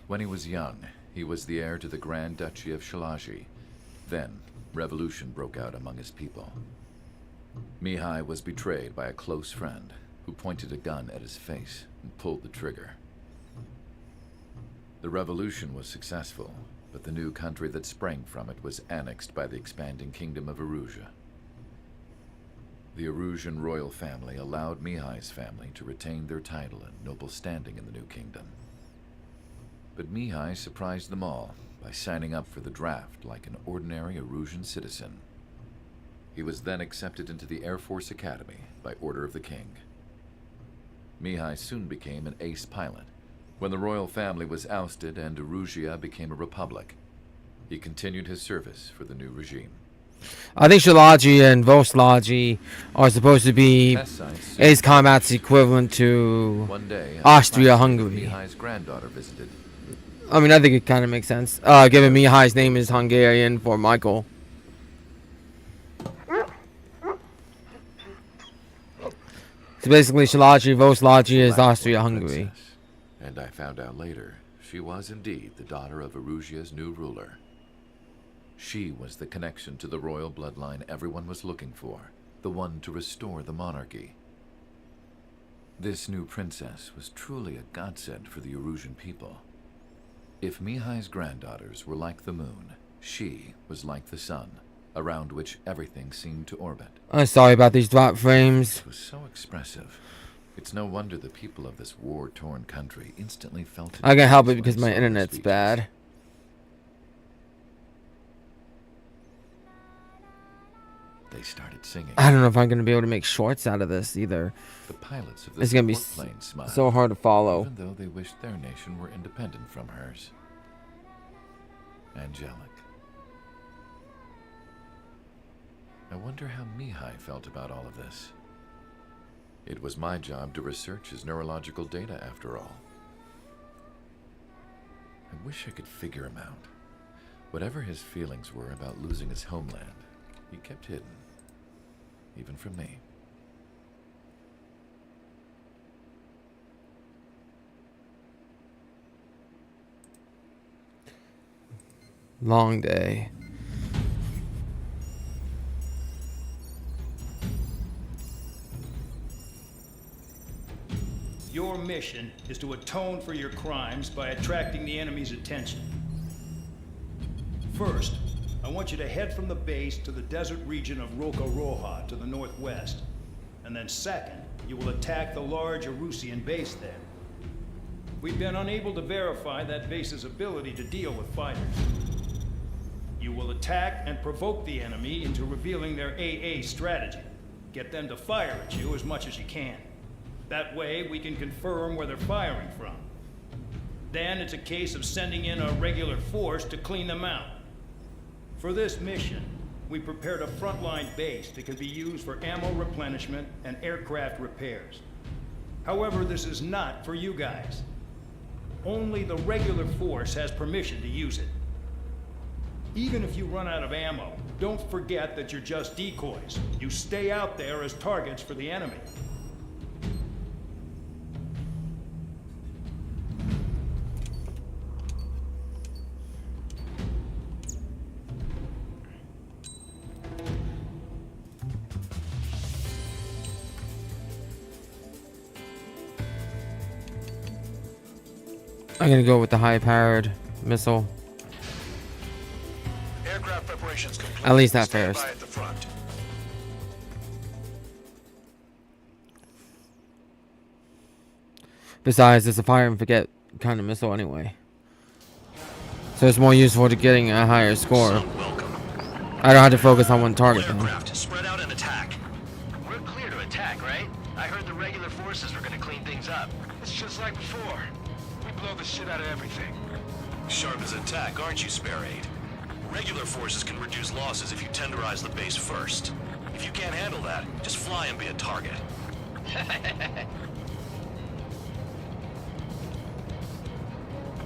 When he was young, he was the heir to the Grand Duchy of Shalaji. Then, revolution broke out among his people. Mihai was betrayed by a close friend who pointed a gun at his face and pulled the trigger. The revolution was successful, but the new country that sprang from it was annexed by the expanding Kingdom of Erusia. The Erusian royal family allowed Mihai's family to retain their title and noble standing in the new kingdom. But Mihai surprised them all by signing up for the draft like an ordinary Erusian citizen. He was then accepted into the Air Force Academy by order of the king. Mihai soon became an ace pilot. When the royal family was ousted and Erusea became a republic, he continued his service for the new regime. I think Shalaji and Voslagi are supposed to be Ace Combat's equivalent to Austria-Hungary. Mihai's granddaughter visited. I mean, I think it kind of makes sense, given Mihai's name is Hungarian for Michael. So basically, Shalaji Voslagi is Austria-Hungary. And I found out later, she was indeed the daughter of Erusia's new ruler. She was the connection to the royal bloodline everyone was looking for, the one to restore the monarchy. This new princess was truly a godsend for the Erusian people. If Mihai's granddaughters were like the moon, she was like the sun, around which everything seemed to orbit. I'm sorry about these drop frames. It was so expressive. It's no wonder the people of this war-torn country instantly felt it. I can't help it because my internet's bad. They started singing. I don't know if I'm going to be able to make shorts out of this either. The pilots of It's this going to be plane smiled, so hard to follow. even though they wished their nation were independent from hers. Angelic. I wonder how Mihai felt about all of this. It was my job to research his neurological data, after all. I wish I could figure him out. Whatever his feelings were about losing his homeland, he kept hidden, even from me. Long day. Your mission is to atone for your crimes by attracting the enemy's attention. First, I want you to head from the base to the desert region of Roca-Roja to the northwest. And then second, you will attack the large Erusian base there. We've been unable to verify that base's ability to deal with fighters. You will attack and provoke the enemy into revealing their AA strategy. Get them to fire at you as much as you can. That way, we can confirm where they're firing from. Then it's a case of sending in a regular force to clean them out. For this mission, we prepared a frontline base that can be used for ammo replenishment and aircraft repairs. However, this is not for you guys. Only the regular force has permission to use it. Even if you run out of ammo, don't forget that you're just decoys. You stay out there as targets for the enemy. I'm gonna go with the high-powered missile. Aircraft preparations complete. At least that Stand first. by at the front. Besides, it's a fire and forget kind of missile anyway. So it's more useful to getting a higher score. I don't have to focus on one target then. Spread out and attack. We're clear to attack, right? I heard the regular forces were gonna clean things up. It's just like before. We blow the shit out of everything. Sharp as attack, aren't you, Spare Aid? Regular forces can reduce losses if you tenderize the base first. If you can't handle that, just fly and be a target.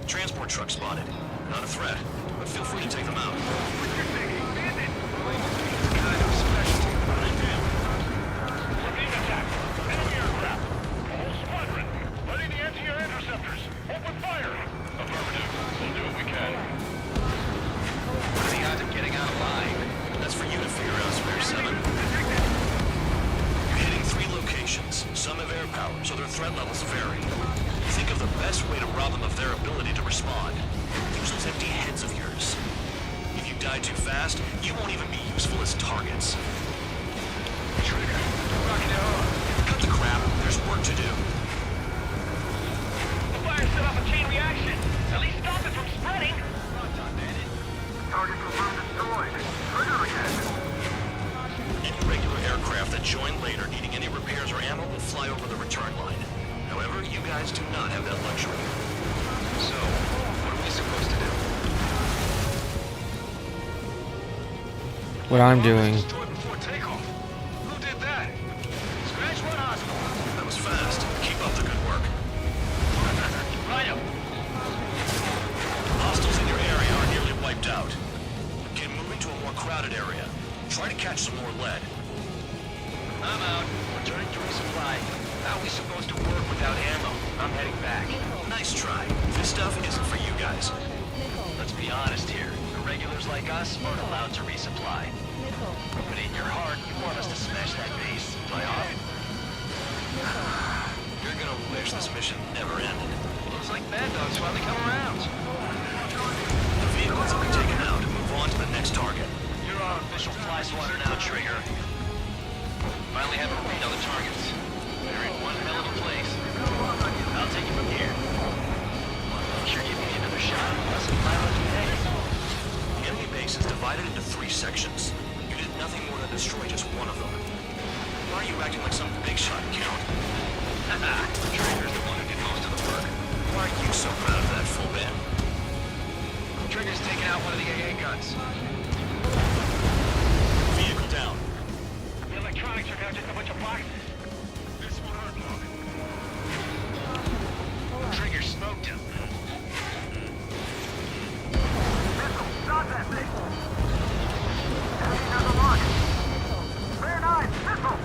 Transport truck spotted. Not a threat, but feel free to take them out. Some have air power, so their threat levels vary. Think of the best way to rob them of their ability to respond. Use those empty heads of yours. If you die too fast, you won't even be useful as targets. Trigger, rocking it hard. Cut the crap, there's work to do. The fire set off a chain reaction. At least stop it from spreading. Target confirmed destroyed. Trigger again. Any regular aircraft that join later needing any repairs or ammo will fly over the return line. However, you guys do not have that luxury. So, what are we supposed to do? What I'm doing. Before takeoff. Who did that? Scratch one hostile. That was fast. Keep up the good work. Right up. Hostiles in your area are nearly wiped out. Get moving to a more crowded area. Try to catch some more lead. I'm out. Returning to resupply. How are we supposed to work without ammo? I'm heading back. Nice try. This stuff isn't for you guys. Let's be honest here. The regulars like us aren't allowed to resupply. But in your heart, you want us to smash that base. Play off? You're gonna wish this mission never ended. Looks like bad dogs finally come around. The vehicles have been taken out. Move on to the next target. You're our official fly swatter now, Trigger. Finally have a read on the targets. They're in one hell of a place. I'll take it from here. Sure give me another shot. Less than 500 days. The enemy base is divided into 3 sections. You did nothing more than destroy just one of them. Why are you acting like some big shot, Count? Haha, Trigger's the one who did most of the work. Why are you so proud of that, full man? Trigger's taking out one of the AA guns. Vehicle down. The electronics are now just a bunch of boxes. This won't hurt long. Trigger smoked him. Missile, stop that thing! Enemy has a lock. Fair 9, missile!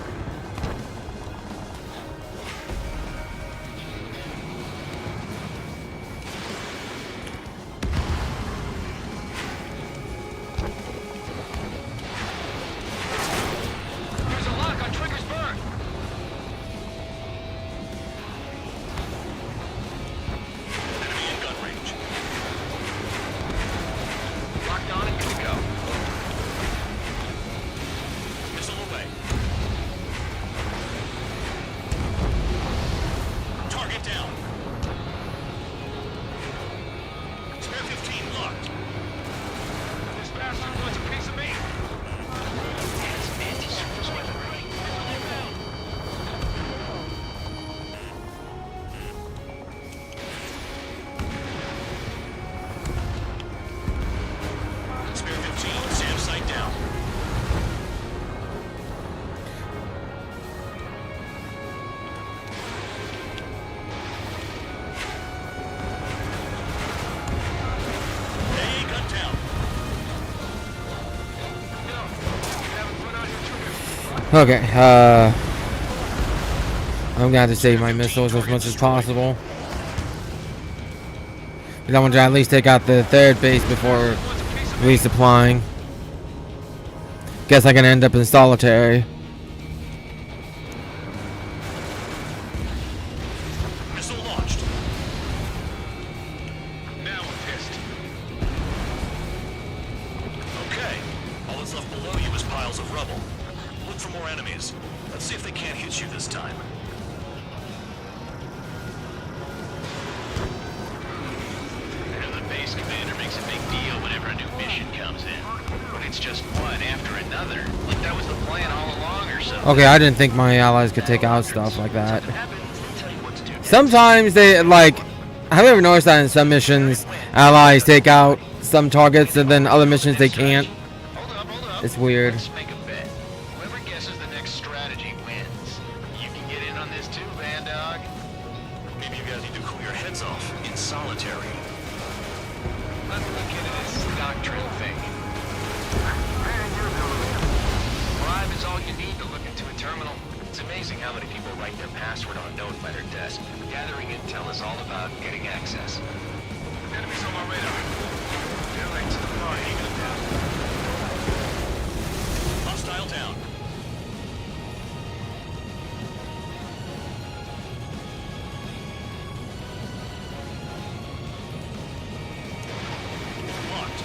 There's a lock on Trigger's burn. Enemy in gun range. Locked on and good to go. Missile away. Target down. Spare 15 locked. This bastard wants a piece of me! That's anti-surface weaponry. Spare 15, SAM sight down. AA gun down. Okay, I'm gonna have to save my missiles as much as possible. I want to at least take out the third base before resupplying. Guess I can end up in solitary. Missile launched. Now we're pissed. Okay. All that's left below you is piles of rubble. Look for more enemies. Let's see if they can't hit you this time. The base commander makes a big deal whenever a new mission comes in. But it's just one after another. Like that was the plan all along or something. Okay, I didn't think my allies could take out stuff like that. Sometimes they, like, have you ever noticed that in some missions, allies take out some targets and then other missions they can't? It's weird. Let's make a bet. Whoever guesses the next strategy wins. You can get in on this too, Van Dog. Maybe you guys need to cool your heads off in solitary. Let's look into this doctrine thing. Bribe is all you need to look into a terminal. It's amazing how many people write their password on a note by their desk. Gathering intel is all about getting access. Enemies on my radar. They're late to the party, even now. Hostile down. Locked.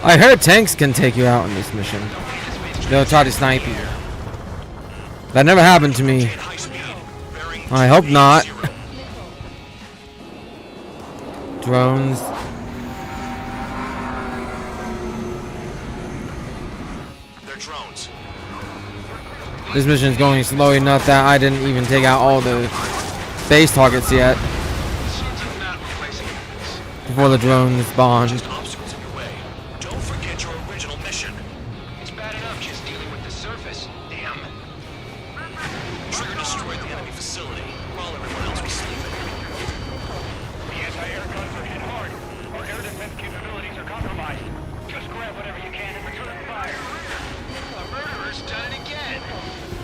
I heard tanks can take you out in this mission. They'll try to snipe you. That never happened to me. I hope not. Drones. They're drones. This mission is going slow enough that I didn't even take out all the base targets yet. Before the drones spawn. Obstacles in your way. Don't forget your original mission. It's bad enough just dealing with the surface. Damn. Trigger destroyed the enemy facility while everyone else was sleeping. The anti-air guns are hit hard. Our air defense capabilities are compromised. Just grab whatever you can and return fire. The murderer's done it again.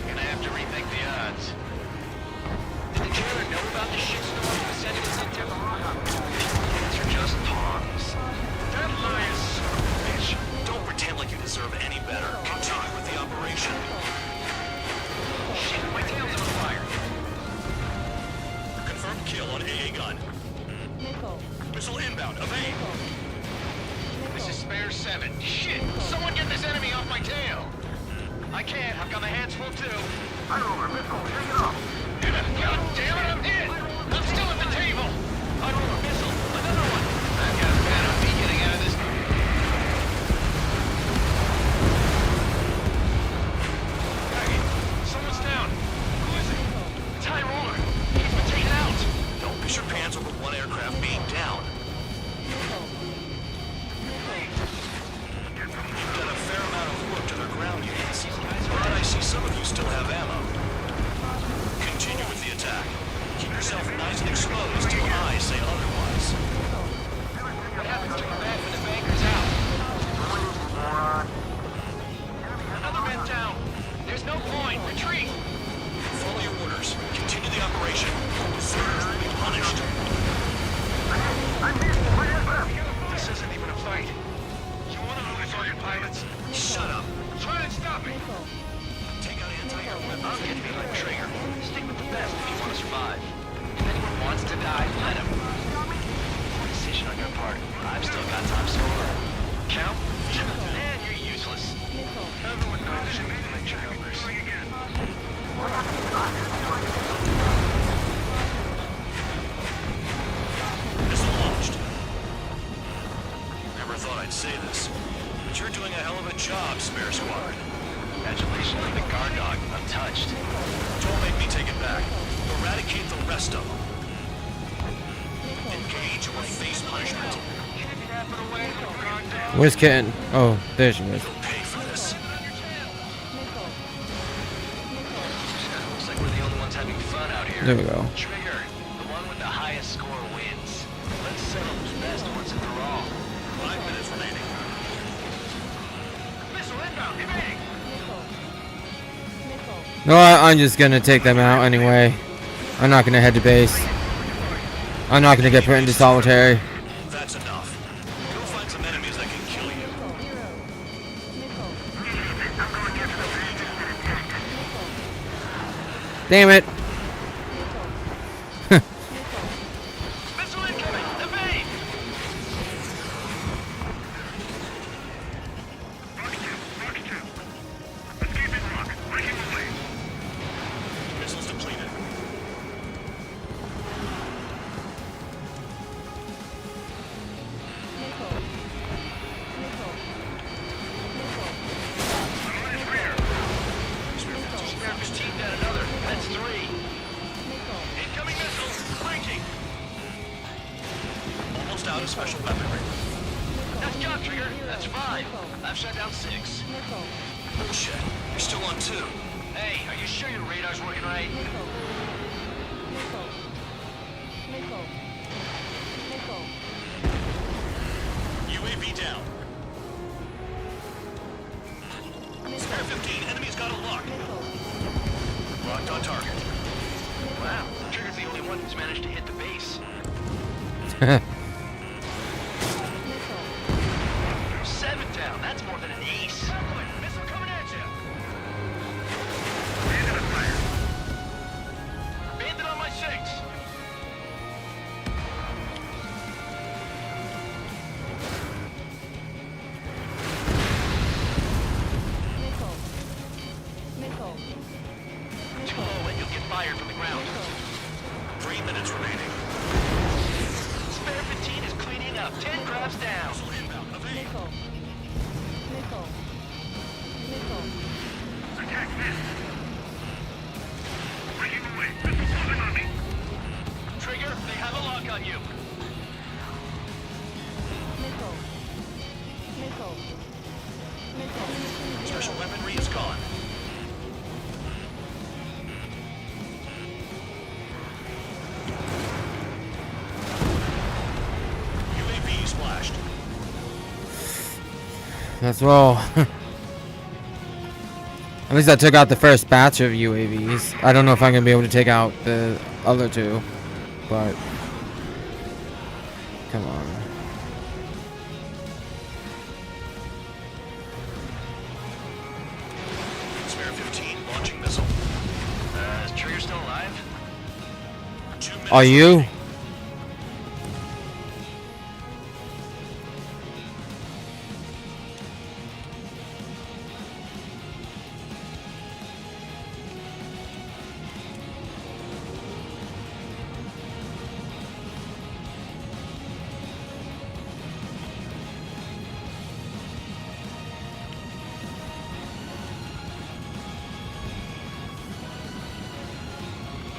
Gonna have to rethink the odds. Did the killer know about the shitstorm he was sending us into? These are just pawns. That lying son of a bitch. Don't pretend like you deserve any better. Continue with the operation. Shit, my tail's on fire. Confirmed kill on AA gun. Missile inbound. Evade. This is Spare 7. Shit! Someone get this enemy off my tail! I can't. I've got my hands full too. Fire over, missile, take it off. God damn it, I'm hit! I'm still at the table! Fire over, missile. Another one! I've got a plan on me getting out of this. Maggie, someone's down. Who is it? It's High Roller. He's been taken out. Don't piss your pants over one aircraft being down. You've done a fair amount of work to their ground units, but I see some of you still have ammo. Continue with the attack. Keep yourself nice and exposed till I say otherwise. What happens to your bed when the banker's out? Another man down. There's no point. Retreat. Follow your orders. Continue the operation. Deserters will be punished. This isn't even a fight. You want to lose all your pilots? Shut up. Try and stop me. Take out anti-air weapons. I'll get me like Trigger. Stick with the best if you want to survive. If anyone wants to die, let him. Decision on your part. I've still got time score. Count? Man, you're useless. Everyone knows you made my childers. Missile launched. Never thought I'd say this, but you're doing a hell of a job, Spare Squad. Congratulations on the guard dog. Untouched. Don't make me take it back. Eradicate the rest of them. Engage or face punishment. Where's Kitten? Oh, there she is. You'll pay for this. Looks like we're the only ones having fun out here. There we go. Trigger, the one with the highest score wins. Let's settle who's best once and for all. 5 minutes remaining. Missile inbound, evading! No, I'm just gonna take them out anyway. I'm not gonna head to base. I'm not gonna get put into solitary. That's enough. Go find some enemies that can kill you. Damn it. Missile incoming! Evade! Missiles depleted. Spare 15 down another. That's 3. Incoming missile! Flanking! Almost out of special weaponry. Nice job, Trigger. That's 5. I've shut down 6. Bullshit. You're still on 2. Hey, are you sure your radar's working right? UAV down. Spare 15. Enemy's got a lock. Locked on target. Wow, Trigger's the only one who's managed to hit the base. 7 down. That's more than an ace. Missile coming at you. Bandit on my 6. fired from the ground. 3 minutes remaining. Spare 15 is cleaning up. 10 crabs down. Inbound. Evade. Attack missed. Breaking away. Missile closing on me. Trigger, they have a lock on you. Special weaponry is gone. UAV splashed. That's well. At least I took out the first batch of UAVs. I don't know if I'm gonna be able to take out the other two, but come on. Spare 15 launching missile. Is Trigger still alive? 2 minutes. Are you?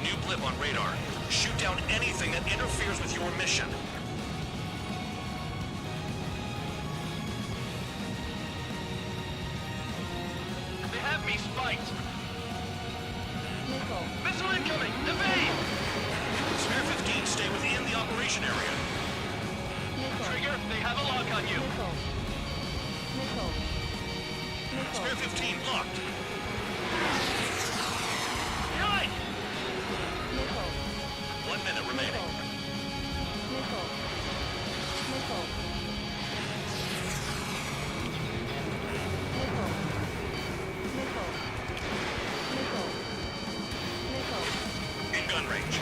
New blip on radar. Shoot down anything that interferes with your mission. They have me spiked. Missile incoming. Evade. Spare 15 stay within the operation area. Trigger, they have a lock on you. Spare 15 locked. Right. 1 minute remaining. In gun range.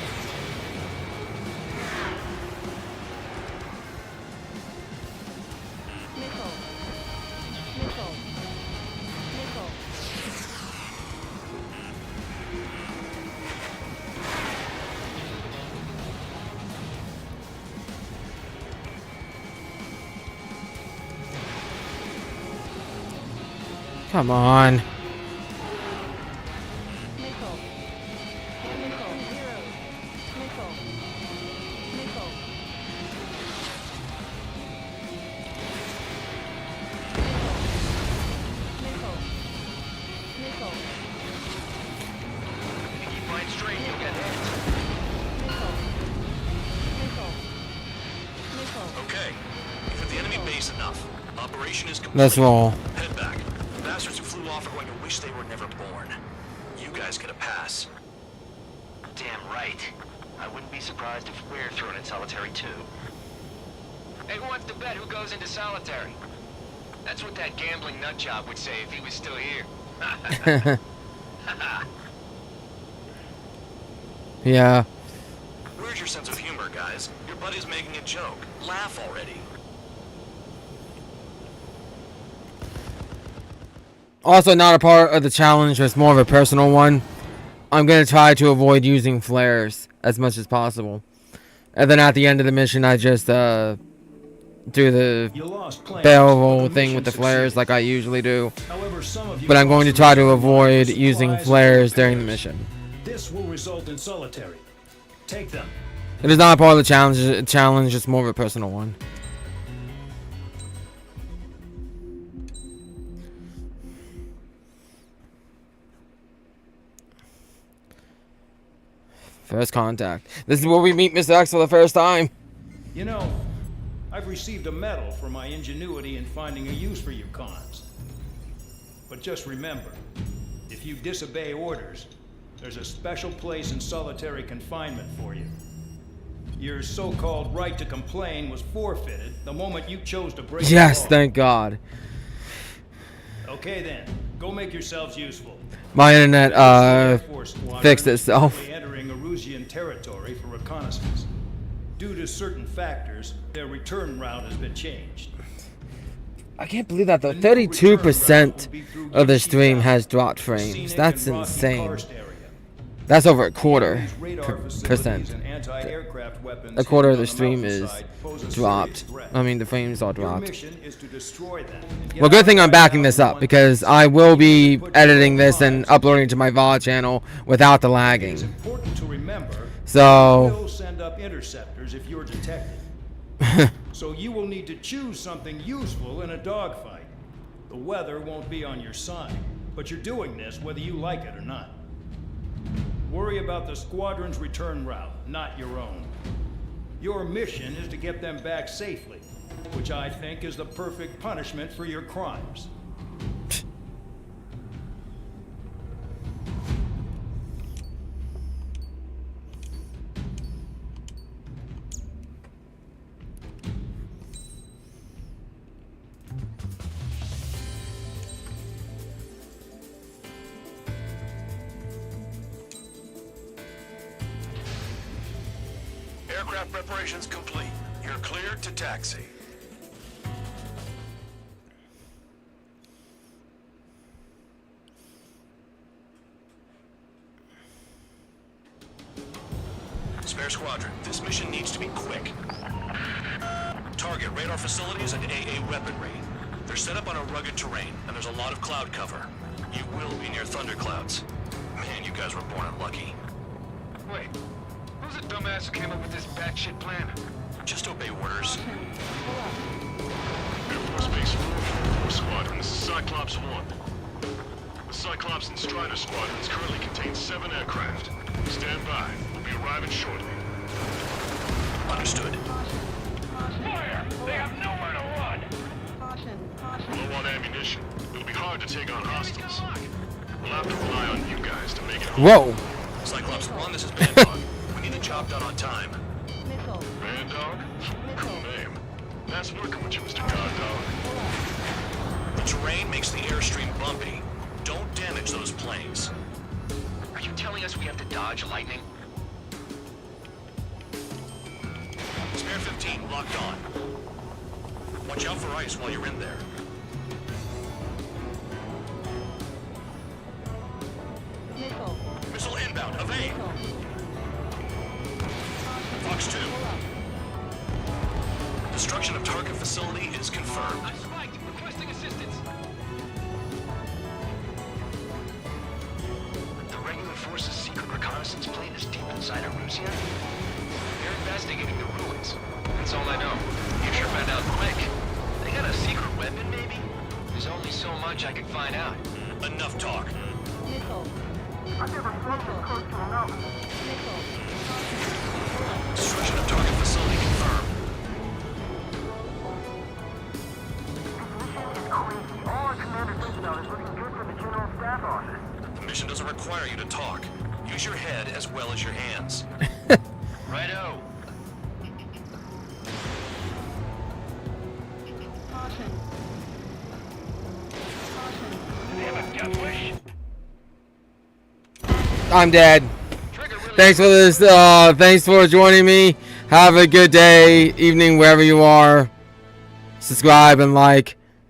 Come on. If you keep flying straight, you'll get hit. Okay. You've hit the enemy base enough. Operation is complete. Let's roll. Head back. The bastards who flew off are going to wish they were never born. You guys get a pass. Damn right. I wouldn't be surprised if we're thrown in solitary too. Hey, who wants to bet who goes into solitary? That's what that gambling nutjob would say if he was still here. Yeah. Where's your sense of humor, guys? Your buddy's making a joke. Laugh already. Also not a part of the challenge, it's more of a personal one. I'm going to try to avoid using flares as much as possible. And then at the end of the mission, I just do the barrel roll thing with the flares like I usually do. But I'm going to try to avoid using flares during the mission. This will result in solitary. Take them. It is not a part of the challenge, it's more of a personal one. First contact. This is where we meet Mr. X for the first time. You know, I've received a medal for my ingenuity in finding a use for you cons. But just remember, if you disobey orders, there's a special place in solitary confinement for you. Your so-called right to complain was forfeited the moment you chose to break Yes, the law. thank God. Okay then, go make yourselves useful. My internet fixed itself. Entering Erusian territory for reconnaissance. Due to certain factors, their return route has been changed. I can't believe that though. 32% of the stream has dropped frames. That's insane. That's over a quarter These radar facilities percent. and anti-aircraft weapons A quarter of hidden the on stream is mountainside pose a dropped. serious threat. I mean, the frames are Your dropped. mission is to destroy them and get Well, good out thing I'm of backing this up because I will be editing this and uploading to my VOD channel without the lagging. It's important to remember So, we will send up interceptors if you're detected. So you will need to choose something useful in a dogfight. The weather won't be on your side, but you're doing this whether you like it or not. Worry about the squadron's return route, not your own. Your mission is to get them back safely, which I think is the perfect punishment for your crimes. Aircraft preparations complete. You're cleared to taxi. Spare squadron, this mission needs to be quick. Target radar facilities and AA weaponry. They're set up on a rugged terrain, and there's a lot of cloud cover. You will be near thunderclouds. Man, you guys were born unlucky. Wait, who's the dumbass who came up with this batshit plan? Just obey orders. Air Force Base 444 Squadron, this is Cyclops 1. The Cyclops and Strider squadrons currently contain 7 aircraft. Stand by. We'll be arriving shortly. Understood. Fire! They have nowhere to run! Low on ammunition. It'll be hard to take on hostiles. We'll have to rely on you guys to make it home. whoa. Cyclops 1, this is Bandog. We need the job done on time. Bandog? Cool name. Nice working with you, Mr. Guard Dog. The terrain makes the airstream bumpy. Don't damage those planes. Are you telling us we have to dodge lightning? Spare 15 locked on. Watch out for ice while you're in there. Missile inbound. Evade. Fox 2. Destruction of target facility is confirmed. I'm spiked. Requesting assistance. The regular force's secret reconnaissance plane is deep inside Aruzia? They're investigating the ruins. That's all I know. You sure found out quick. They got a secret weapon, maybe? There's only so much I can find out. Enough talk. Destruction of target facility confirmed. The mission doesn't require you to talk. Use your head as well as your hands. Righto. They have a death wish. I'm dead. Thanks for this. Thanks for joining me. Have a good day, evening, wherever you are. Subscribe and like.